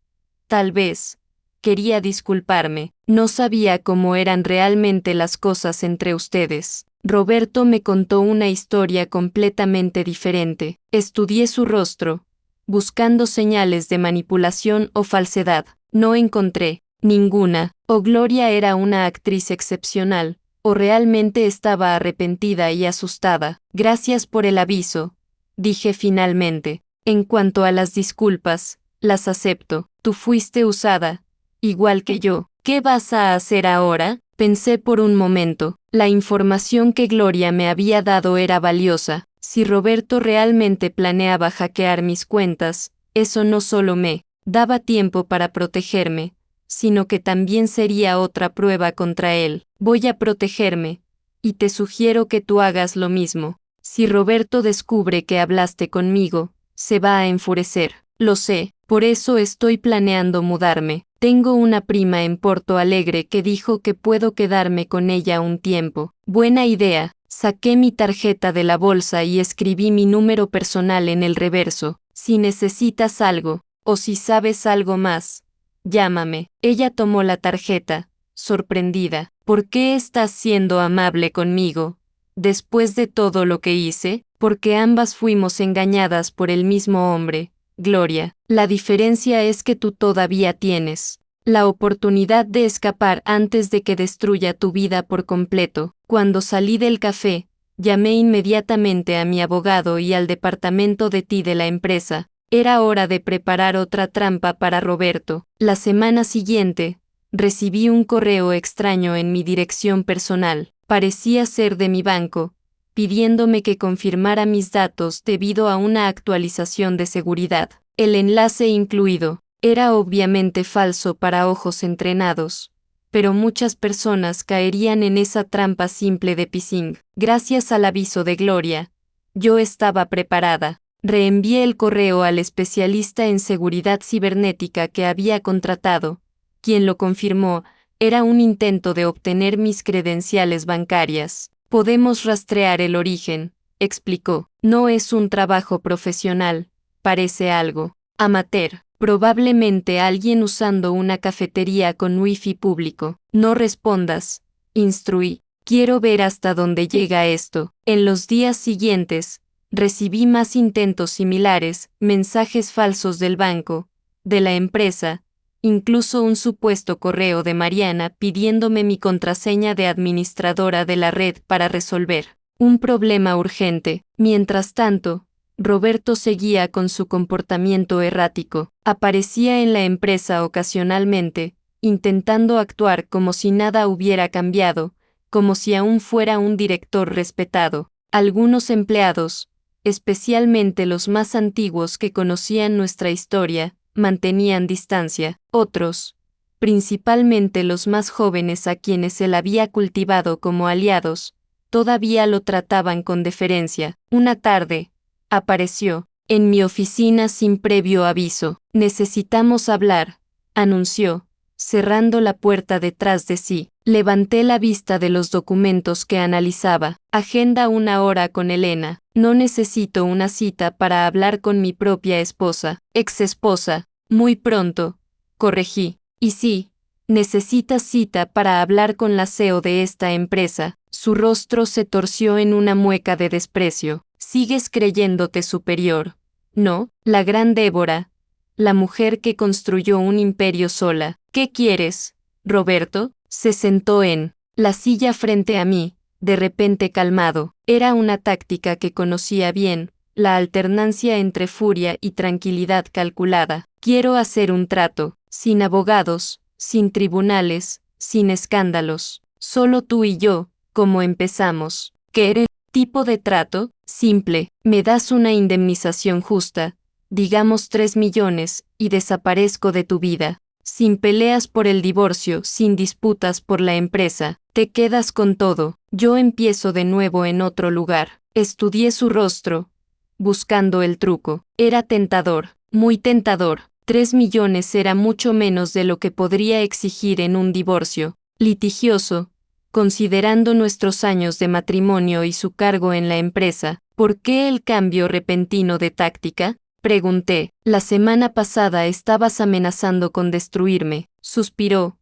tal vez, quería disculparme. No sabía cómo eran realmente las cosas entre ustedes. Roberto me contó una historia completamente diferente. Estudié su rostro, buscando señales de manipulación o falsedad. No encontré ninguna. O Gloria era una actriz excepcional, o realmente estaba arrepentida y asustada. Gracias por el aviso, dije finalmente. En cuanto a las disculpas, las acepto. Tú fuiste usada, igual que yo. ¿Qué vas a hacer ahora? Pensé por un momento. La información que Gloria me había dado era valiosa. Si Roberto realmente planeaba hackear mis cuentas, eso no solo me daba tiempo para protegerme, sino que también sería otra prueba contra él. Voy a protegerme, y te sugiero que tú hagas lo mismo. Si Roberto descubre que hablaste conmigo, se va a enfurecer. Lo sé, por eso estoy planeando mudarme. Tengo una prima en Porto Alegre que dijo que puedo quedarme con ella un tiempo. Buena idea. Saqué mi tarjeta de la bolsa y escribí mi número personal en el reverso. Si necesitas algo, o si sabes algo más, llámame. Ella tomó la tarjeta, sorprendida. ¿Por qué estás siendo amable conmigo? Después de todo lo que hice, porque ambas fuimos engañadas por el mismo hombre, Gloria. La diferencia es que tú todavía tienes la oportunidad de escapar antes de que destruya tu vida por completo. Cuando salí del café, llamé inmediatamente a mi abogado y al departamento de ti de la empresa. Era hora de preparar otra trampa para Roberto. La semana siguiente, recibí un correo extraño en mi dirección personal. Parecía ser de mi banco, pidiéndome que confirmara mis datos debido a una actualización de seguridad. El enlace incluido era obviamente falso para ojos entrenados, pero muchas personas caerían en esa trampa simple de phishing. Gracias al aviso de Gloria, yo estaba preparada. Reenvié el correo al especialista en seguridad cibernética que había contratado, quien lo confirmó. Era un intento de obtener mis credenciales bancarias. Podemos rastrear el origen, explicó. No es un trabajo profesional, parece algo amateur. Probablemente alguien usando una cafetería con wifi público. No respondas, instruí. Quiero ver hasta dónde llega esto. En los días siguientes, recibí más intentos similares, mensajes falsos del banco, de la empresa, incluso un supuesto correo de Mariana pidiéndome mi contraseña de administradora de la red para resolver un problema urgente. Mientras tanto, Roberto seguía con su comportamiento errático. Aparecía en la empresa ocasionalmente, intentando actuar como si nada hubiera cambiado, como si aún fuera un director respetado. Algunos empleados, especialmente los más antiguos que conocían nuestra historia, mantenían distancia. Otros, principalmente los más jóvenes a quienes él había cultivado como aliados, todavía lo trataban con deferencia. Una tarde, apareció en mi oficina sin previo aviso. Necesitamos hablar, anunció, cerrando la puerta detrás de sí. Levanté la vista de los documentos que analizaba. Agenda una hora con Elena. No necesito una cita para hablar con mi propia esposa, ex-esposa. Muy pronto, corregí. Y sí, necesitas cita para hablar con la CEO de esta empresa. Su rostro se torció en una mueca de desprecio. ¿Sigues creyéndote superior? No, la gran Débora, la mujer que construyó un imperio sola. ¿Qué quieres, Roberto? Se sentó en la silla frente a mí, de repente calmado. Era una táctica que conocía bien, la alternancia entre furia y tranquilidad calculada. Quiero hacer un trato, sin abogados, sin tribunales, sin escándalos. Solo tú y yo, como empezamos. ¿Qué tipo de trato? Simple, me das una indemnización justa, digamos 3 millones, y desaparezco de tu vida. Sin peleas por el divorcio, sin disputas por la empresa, te quedas con todo. Yo empiezo de nuevo en otro lugar. Estudié su rostro, buscando el truco. Era tentador, muy tentador. 3 millones era mucho menos de lo que podría exigir en un divorcio litigioso, considerando nuestros años de matrimonio y su cargo en la empresa. ¿Por qué el cambio repentino de táctica? Pregunté. La semana pasada estabas amenazando con destruirme, suspiró,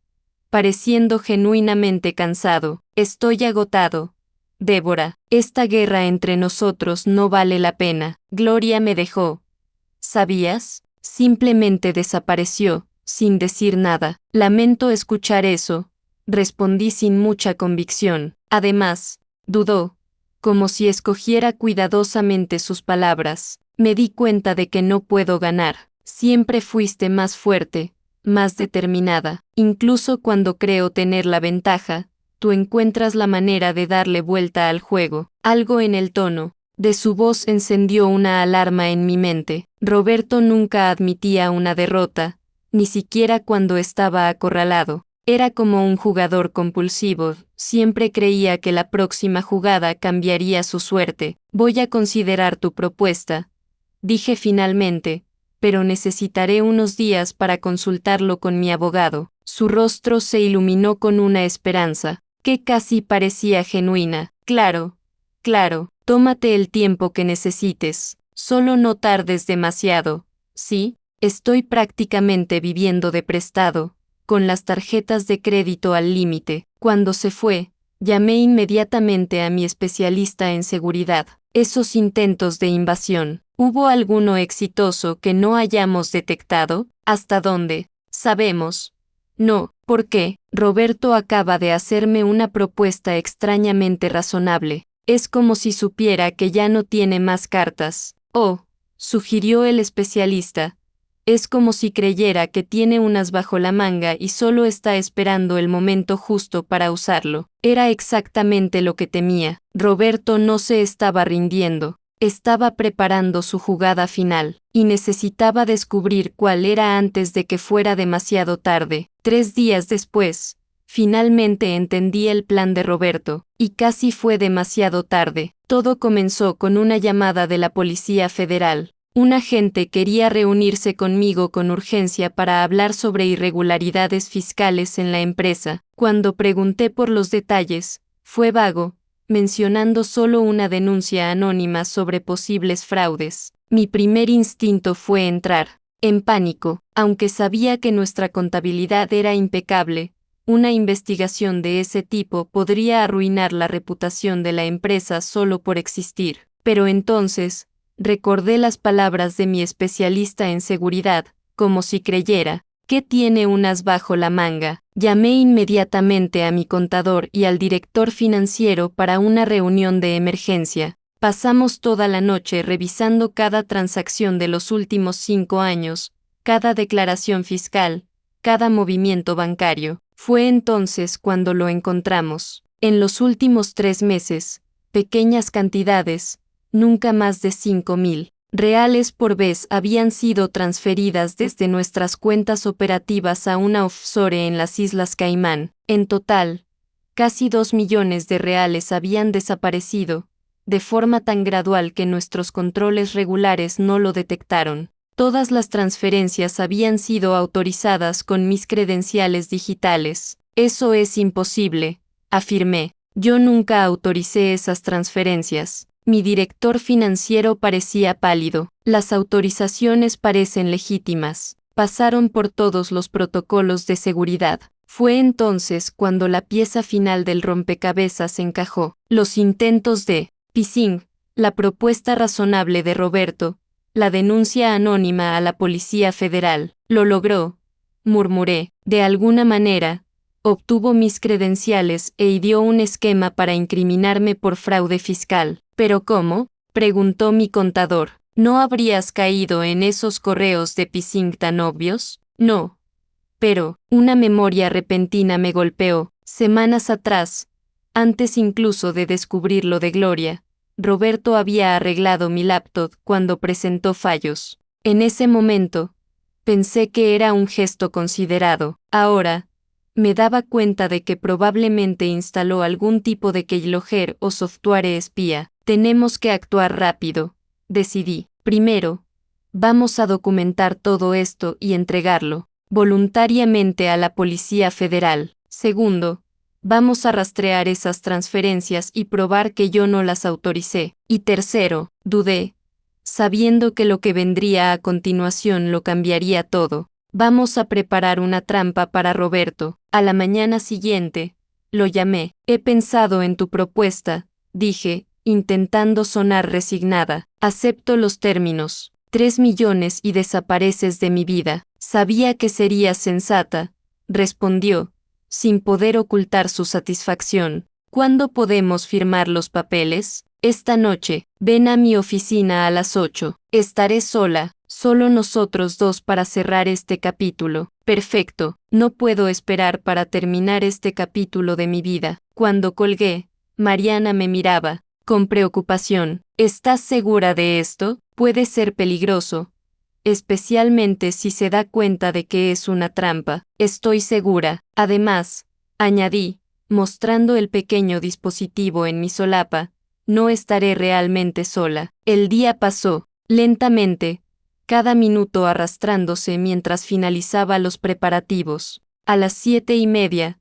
pareciendo genuinamente cansado. Estoy agotado. Débora, esta guerra entre nosotros no vale la pena. Gloria me dejó. ¿Sabías? Simplemente desapareció, sin decir nada. Lamento escuchar eso, respondí sin mucha convicción. Además, dudó, como si escogiera cuidadosamente sus palabras. Me di cuenta de que no puedo ganar. Siempre fuiste más fuerte, más determinada. Incluso cuando creo tener la ventaja, tú encuentras la manera de darle vuelta al juego. Algo en el tono de su voz encendió una alarma en mi mente. Roberto nunca admitía una derrota, ni siquiera cuando estaba acorralado. Era como un jugador compulsivo, siempre creía que la próxima jugada cambiaría su suerte. Voy a considerar tu propuesta, dije finalmente, pero necesitaré unos días para consultarlo con mi abogado. Su rostro se iluminó con una esperanza, que casi parecía genuina. Claro, tómate el tiempo que necesites, solo no tardes demasiado. Sí, estoy prácticamente viviendo de prestado, con las tarjetas de crédito al límite. Cuando se fue, llamé inmediatamente a mi especialista en seguridad. Esos intentos de invasión, ¿hubo alguno exitoso que no hayamos detectado? ¿Hasta dónde? Sabemos. No, ¿por qué? Roberto acaba de hacerme una propuesta extrañamente razonable. Es como si supiera que ya no tiene más cartas. Oh, sugirió el especialista. Es como si creyera que tiene unas bajo la manga y solo está esperando el momento justo para usarlo. Era exactamente lo que temía. Roberto no se estaba rindiendo. Estaba preparando su jugada final, y necesitaba descubrir cuál era antes de que fuera demasiado tarde. 3 días después, finalmente entendí el plan de Roberto, y casi fue demasiado tarde. Todo comenzó con una llamada de la Policía Federal. Un agente quería reunirse conmigo con urgencia para hablar sobre irregularidades fiscales en la empresa. Cuando pregunté por los detalles, fue vago, mencionando solo una denuncia anónima sobre posibles fraudes. Mi primer instinto fue entrar en pánico, aunque sabía que nuestra contabilidad era impecable. Una investigación de ese tipo podría arruinar la reputación de la empresa solo por existir. Pero entonces, recordé las palabras de mi especialista en seguridad, como si creyera que tiene unas bajo la manga. Llamé inmediatamente a mi contador y al director financiero para una reunión de emergencia. Pasamos toda la noche revisando cada transacción de los últimos 5 años, cada declaración fiscal, cada movimiento bancario. Fue entonces cuando lo encontramos. En los últimos 3 meses, pequeñas cantidades, nunca más de 5.000 reales por vez habían sido transferidas desde nuestras cuentas operativas a una offshore en las Islas Caimán. En total, casi 2 millones de reales habían desaparecido, de forma tan gradual que nuestros controles regulares no lo detectaron. Todas las transferencias habían sido autorizadas con mis credenciales digitales. Eso es imposible, afirmé. Yo nunca autoricé esas transferencias. Mi director financiero parecía pálido. Las autorizaciones parecen legítimas. Pasaron por todos los protocolos de seguridad. Fue entonces cuando la pieza final del rompecabezas encajó. Los intentos de phishing, la propuesta razonable de Roberto, la denuncia anónima a la Policía Federal. Lo logró, murmuré. De alguna manera, obtuvo mis credenciales e ideó un esquema para incriminarme por fraude fiscal. ¿Pero cómo?, preguntó mi contador. ¿No habrías caído en esos correos de phishing tan obvios? No. Pero, una memoria repentina me golpeó. Semanas atrás, antes incluso de descubrir lo de Gloria, Roberto había arreglado mi laptop cuando presentó fallos. En ese momento, pensé que era un gesto considerado. Ahora, me daba cuenta de que probablemente instaló algún tipo de keylogger o software espía. Tenemos que actuar rápido, decidí. Primero, vamos a documentar todo esto y entregarlo voluntariamente a la Policía Federal. Segundo, vamos a rastrear esas transferencias y probar que yo no las autoricé. Y tercero, dudé, sabiendo que lo que vendría a continuación lo cambiaría todo. Vamos a preparar una trampa para Roberto. A la mañana siguiente, lo llamé. He pensado en tu propuesta, dije, intentando sonar resignada. Acepto los términos. 3 millones y desapareces de mi vida. Sabía que serías sensata, respondió, sin poder ocultar su satisfacción. ¿Cuándo podemos firmar los papeles? Esta noche. Ven a mi oficina a las 8. Estaré sola, solo nosotros dos para cerrar este capítulo. Perfecto, no puedo esperar para terminar este capítulo de mi vida. Cuando colgué, Mariana me miraba, con preocupación. ¿Estás segura de esto? Puede ser peligroso, especialmente si se da cuenta de que es una trampa. Estoy segura. Además, añadí, mostrando el pequeño dispositivo en mi solapa, no estaré realmente sola. El día pasó, lentamente, cada minuto arrastrándose mientras finalizaba los preparativos. A las 7:30,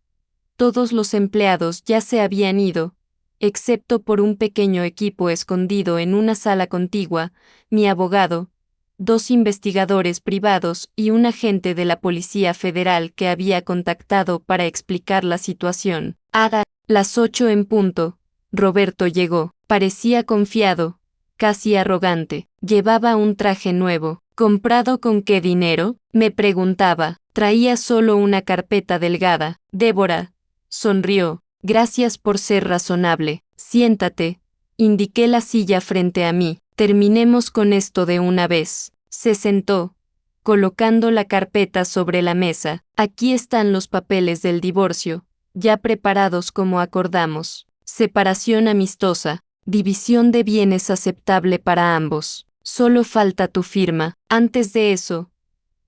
todos los empleados ya se habían ido, excepto por un pequeño equipo escondido en una sala contigua, mi abogado, 2 investigadores privados y un agente de la Policía Federal que había contactado para explicar la situación. A las 8 en punto, Roberto llegó. Parecía confiado, casi arrogante. Llevaba un traje nuevo. ¿Comprado con qué dinero?, me preguntaba. Traía solo una carpeta delgada. Débora sonrió. Gracias por ser razonable. Siéntate. Indiqué la silla frente a mí. Terminemos con esto de una vez. Se sentó, colocando la carpeta sobre la mesa. Aquí están los papeles del divorcio, ya preparados como acordamos. Separación amistosa, división de bienes aceptable para ambos. Solo falta tu firma. Antes de eso,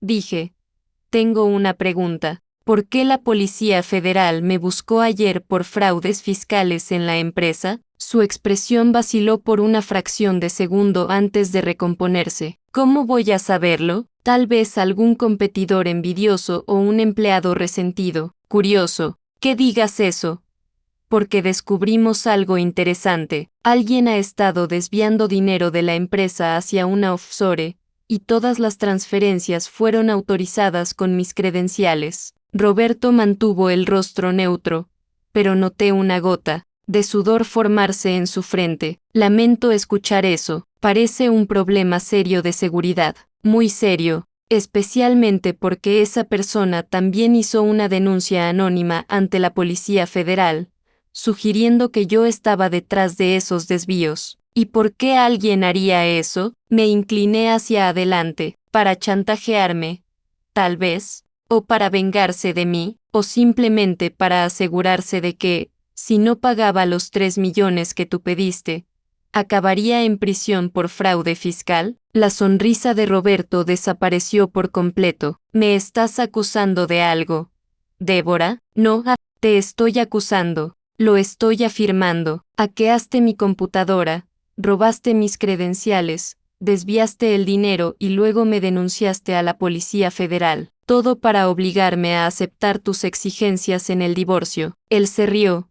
dije, tengo una pregunta. ¿Por qué la Policía Federal me buscó ayer por fraudes fiscales en la empresa? Su expresión vaciló por una fracción de segundo antes de recomponerse. ¿Cómo voy a saberlo? Tal vez algún competidor envidioso o un empleado resentido. Curioso, que digas eso. Porque descubrimos algo interesante. Alguien ha estado desviando dinero de la empresa hacia una offshore, y todas las transferencias fueron autorizadas con mis credenciales. Roberto mantuvo el rostro neutro, pero noté una gota de sudor formarse en su frente. Lamento escuchar eso. Parece un problema serio de seguridad. Muy serio, especialmente porque esa persona también hizo una denuncia anónima ante la Policía Federal, sugiriendo que yo estaba detrás de esos desvíos. ¿Y por qué alguien haría eso? Me incliné hacia adelante. ¿Para chantajearme? Tal vez. ¿O para vengarse de mí? ¿O simplemente para asegurarse de que, si no pagaba los 3 millones que tú pediste, ¿Acabaría en prisión por fraude fiscal? La sonrisa de Roberto desapareció por completo. ¿Me estás acusando de algo, Débora? No, te estoy acusando. Lo estoy afirmando. Hackeaste mi computadora, robaste mis credenciales, desviaste el dinero y luego me denunciaste a la Policía Federal. Todo para obligarme a aceptar tus exigencias en el divorcio. Él se rió,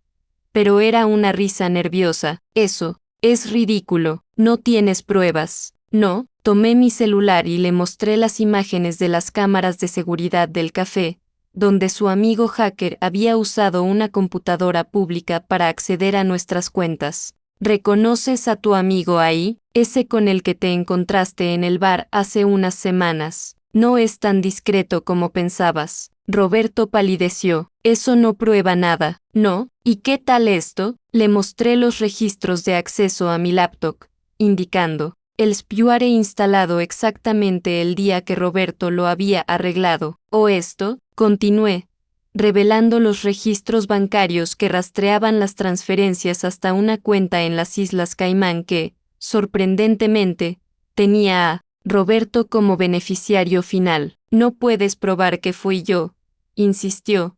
pero era una risa nerviosa. Eso es ridículo. No tienes pruebas. No, tomé mi celular y le mostré las imágenes de las cámaras de seguridad del café, donde su amigo hacker había usado una computadora pública para acceder a nuestras cuentas. ¿Reconoces a tu amigo ahí? Ese con el que te encontraste en el bar hace unas semanas. No es tan discreto como pensabas. Roberto palideció. Eso no prueba nada. ¿No? ¿Y qué tal esto? Le mostré los registros de acceso a mi laptop, indicando el spyware instalado exactamente el día que Roberto lo había arreglado. ¿O esto? Continué, revelando los registros bancarios que rastreaban las transferencias hasta una cuenta en las Islas Caimán que, sorprendentemente, tenía a Roberto como beneficiario final. No puedes probar que fui yo, insistió,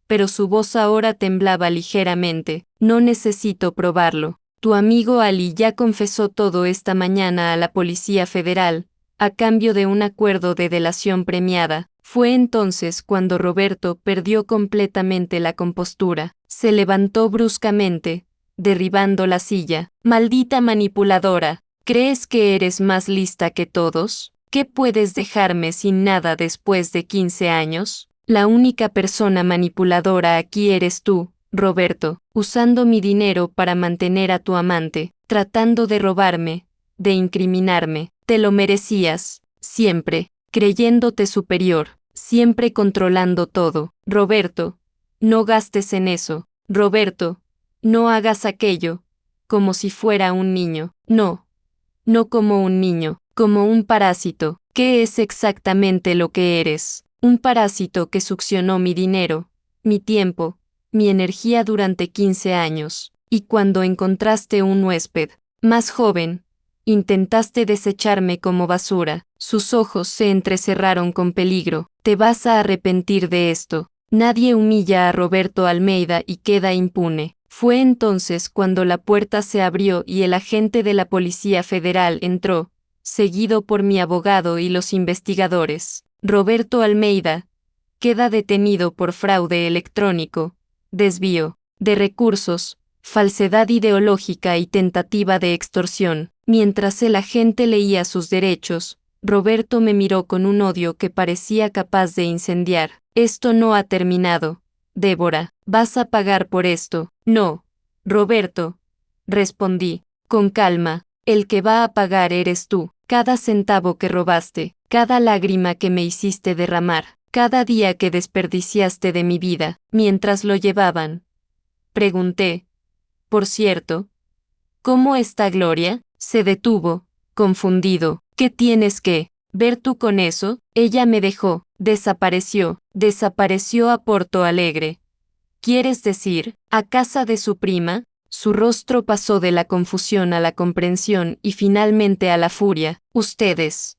pero su voz ahora temblaba ligeramente. No necesito probarlo. Tu amigo Ali ya confesó todo esta mañana a la Policía Federal, a cambio de un acuerdo de delación premiada. Fue entonces cuando Roberto perdió completamente la compostura. Se levantó bruscamente, derribando la silla. Maldita manipuladora, ¿crees que eres más lista que todos? ¿Qué puedes dejarme sin nada después de 15 años? La única persona manipuladora aquí eres tú, Roberto, usando mi dinero para mantener a tu amante, tratando de robarme, de incriminarme. Te lo merecías, siempre, creyéndote superior, siempre controlando todo. Roberto, no gastes en eso. Roberto, no hagas aquello, como si fuera un niño. No, no como un niño, como un parásito. ¿Qué es exactamente lo que eres? Un parásito que succionó mi dinero, mi tiempo, mi energía durante 15 años, y cuando encontraste un huésped, más joven, intentaste desecharme como basura. Sus ojos se entrecerraron con peligro. Te vas a arrepentir de esto. Nadie humilla a Roberto Almeida y queda impune. Fue entonces cuando la puerta se abrió y el agente de la Policía Federal entró, seguido por mi abogado y los investigadores. Roberto Almeida queda detenido por fraude electrónico, desvío de recursos, falsedad ideológica y tentativa de extorsión. Mientras el agente leía sus derechos, Roberto me miró con un odio que parecía capaz de incendiar. Esto no ha terminado, Débora. Vas a pagar por esto. No, Roberto, respondí, con calma. El que va a pagar eres tú. Cada centavo que robaste, cada lágrima que me hiciste derramar, cada día que desperdiciaste de mi vida, mientras lo llevaban. Pregunté. Por cierto, ¿cómo está Gloria? Se detuvo, confundido. ¿Qué tienes que ver tú con eso? Ella me dejó, desapareció a Porto Alegre. ¿Quieres decir, a casa de su prima? Su rostro pasó de la confusión a la comprensión y finalmente a la furia. ¿Ustedes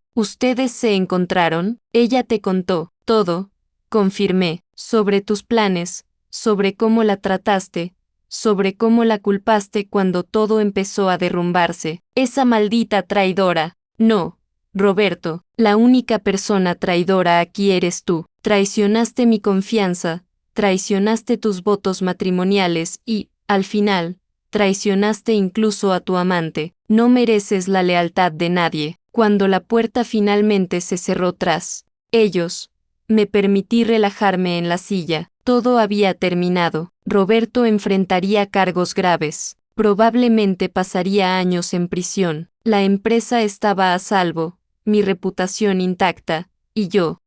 se encontraron? Ella te contó todo, confirmé, sobre tus planes, sobre cómo la trataste, sobre cómo la culpaste cuando todo empezó a derrumbarse. Esa maldita traidora. No, Roberto, la única persona traidora aquí eres tú. Traicionaste mi confianza, traicionaste tus votos matrimoniales y, al final, traicionaste incluso a tu amante. No mereces la lealtad de nadie. Cuando la puerta finalmente se cerró tras ellos, me permití relajarme en la silla. Todo había terminado. Roberto enfrentaría cargos graves. Probablemente pasaría años en prisión. La empresa estaba a salvo, mi reputación intacta, y yo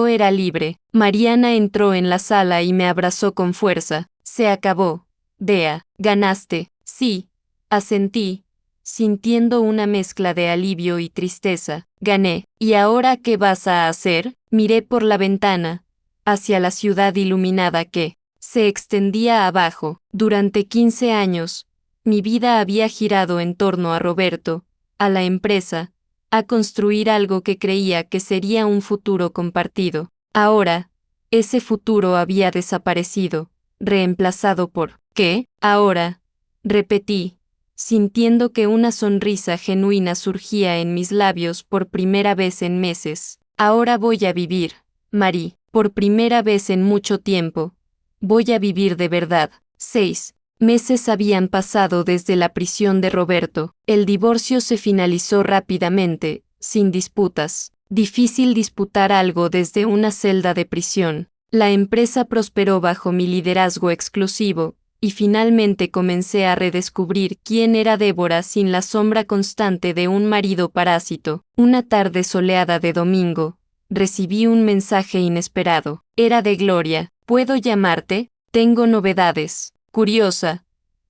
era libre. Mariana entró en la sala y me abrazó con fuerza. Se acabó. Dea, ganaste. Sí, asentí, sintiendo una mezcla de alivio y tristeza. Gané. ¿Y ahora qué vas a hacer? Miré por la ventana, hacia la ciudad iluminada que se extendía abajo. Durante 15 años, Mi vida había girado en torno a Roberto, a la empresa, a construir algo que creía que sería un futuro compartido. Ahora, ese futuro había desaparecido, reemplazado por ¿qué? Ahora, repetí, sintiendo que una sonrisa genuina surgía en mis labios por primera vez en meses. Ahora voy a vivir, Marie, por primera vez en mucho tiempo. Voy a vivir de verdad. 6 meses habían pasado desde la prisión de Roberto. El divorcio se finalizó rápidamente, sin disputas. Difícil disputar algo desde una celda de prisión. La empresa prosperó bajo mi liderazgo exclusivo, y finalmente comencé a redescubrir quién era Débora sin la sombra constante de un marido parásito. Una tarde soleada de domingo, recibí un mensaje inesperado. Era de Gloria. ¿Puedo llamarte? Tengo novedades. Curiosa.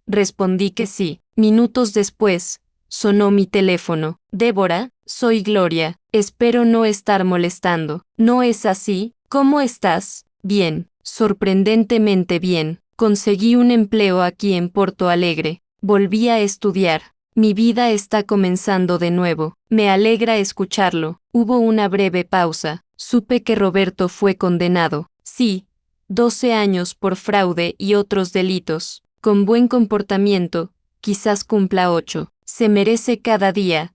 Respondí que sí. Minutos después, sonó mi teléfono. Débora, soy Gloria. Espero no estar molestando. ¿No es así? ¿Cómo estás? Bien. Sorprendentemente bien. Conseguí un empleo aquí en Porto Alegre. Volví a estudiar. Mi vida está comenzando de nuevo. Me alegra escucharlo. Hubo una breve pausa. Supe que Roberto fue condenado. Sí. 12 años por fraude y otros delitos. Con buen comportamiento, quizás cumpla 8. Se merece cada día,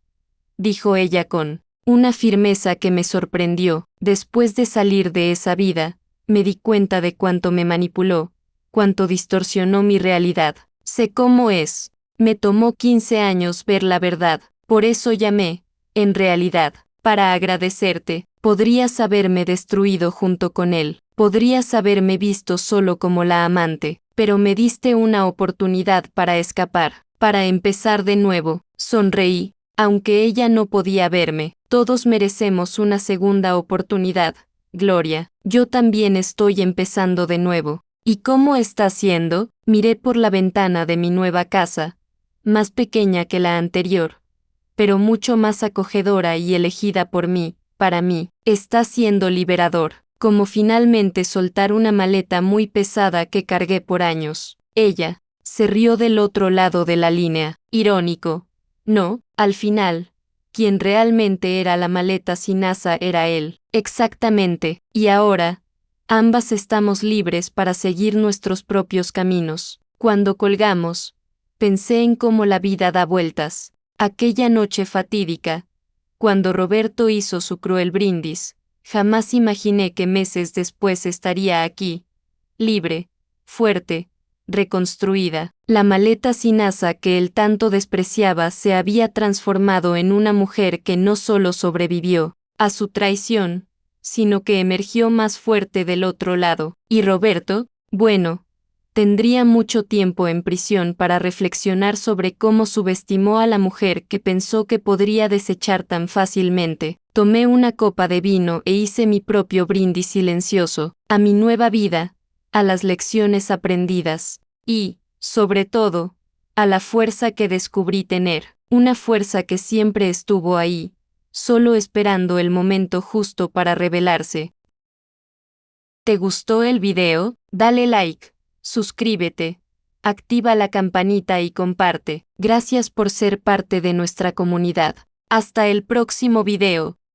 dijo ella con una firmeza que me sorprendió. Después de salir de esa vida, me di cuenta de cuánto me manipuló, cuánto distorsionó mi realidad. Sé cómo es. Me tomó 15 años ver la verdad. Por eso llamé, en realidad, para agradecerte. Podrías haberme destruido junto con él. Podrías haberme visto solo como la amante, pero me diste una oportunidad para escapar, para empezar de nuevo. Sonreí, aunque ella no podía verme. Todos merecemos una segunda oportunidad, Gloria. Yo también estoy empezando de nuevo. ¿Y cómo está siendo? Miré por la ventana de mi nueva casa, más pequeña que la anterior, pero mucho más acogedora y elegida por mí. Para mí, está siendo liberador, como finalmente soltar una maleta muy pesada que cargué por años. Ella se rió del otro lado de la línea, irónico. No, al final, quien realmente era la maleta sin asa era él. Exactamente, y ahora, ambas estamos libres para seguir nuestros propios caminos. Cuando colgamos, pensé en cómo la vida da vueltas. Aquella noche fatídica, cuando Roberto hizo su cruel brindis, jamás imaginé que meses después estaría aquí, libre, fuerte, reconstruida. La maleta sin asa que él tanto despreciaba se había transformado en una mujer que no solo sobrevivió a su traición, sino que emergió más fuerte del otro lado. Y Roberto, bueno, tendría mucho tiempo en prisión para reflexionar sobre cómo subestimó a la mujer que pensó que podría desechar tan fácilmente. Tomé una copa de vino e hice mi propio brindis silencioso, a mi nueva vida, a las lecciones aprendidas, y, sobre todo, a la fuerza que descubrí tener, una fuerza que siempre estuvo ahí, solo esperando el momento justo para revelarse. ¿Te gustó el video? Dale like. Suscríbete, activa la campanita y comparte. Gracias por ser parte de nuestra comunidad. Hasta el próximo video.